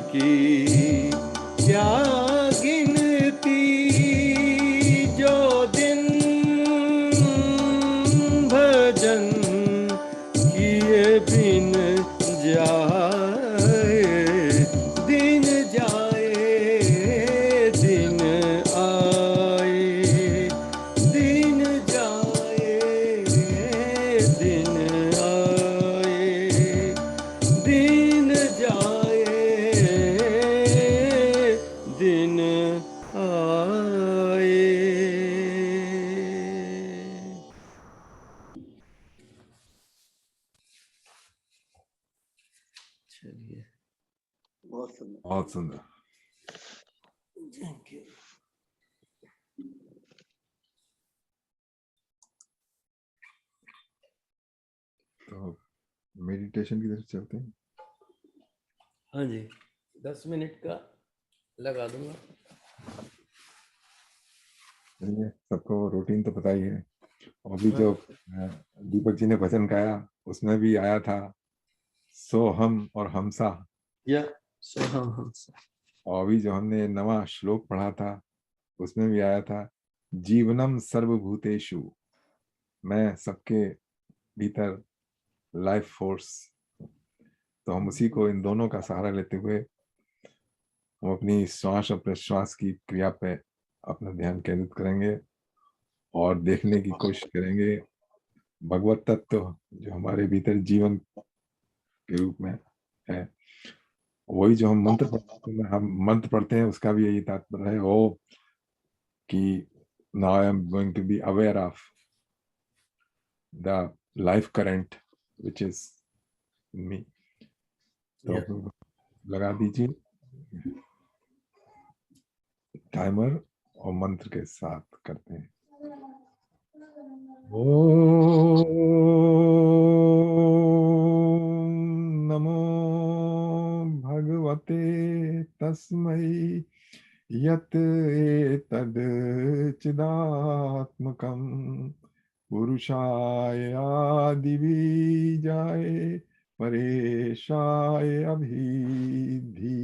की क्या गिनती, जो दिन भजन किए बिन जाए, दिन जाए दिन आए, दिन जाए दिन आए, दिन जाए दिन आए। चलिए, बहुत सुंदर। बहुत सुंदर। Thank you. तो मेडिटेशन की तरफ चलते हैं। हाँ जी, 10 मिनट का लगा दूंगा। चलिए, सबको रूटीन तो पता ही है। और भी जो दीपक जी ने भजन गाया उसमें भी आया था सो हम और हमसा, या सो हम और अभी जो हमने नवा श्लोक पढ़ा था उसमें भी आया था जीवनम सर्वभूतेषु, मैं सबके भीतर लाइफ फोर्स। तो हम उसी को, इन दोनों का सहारा लेते हुए हम अपनी श्वास और प्रश्वास की क्रिया पे अपना ध्यान केंद्रित करेंगे और देखने की कोशिश करेंगे भगवत तत्व जो हमारे भीतर जीवन के रूप में है। वही जो हम मंत्र पढ़ते हैं उसका भी यही तात्पर्य है ओ कि now I am going to be aware of the life current which is me. तो लगा दीजिए। टाइमर और मंत्र के साथ करते हैं। ओम नमो भगवते तस्मै यत् एतद् चिदात्मकं पुरुषाय आदिबीजाय परेशाय अभिधीमहि।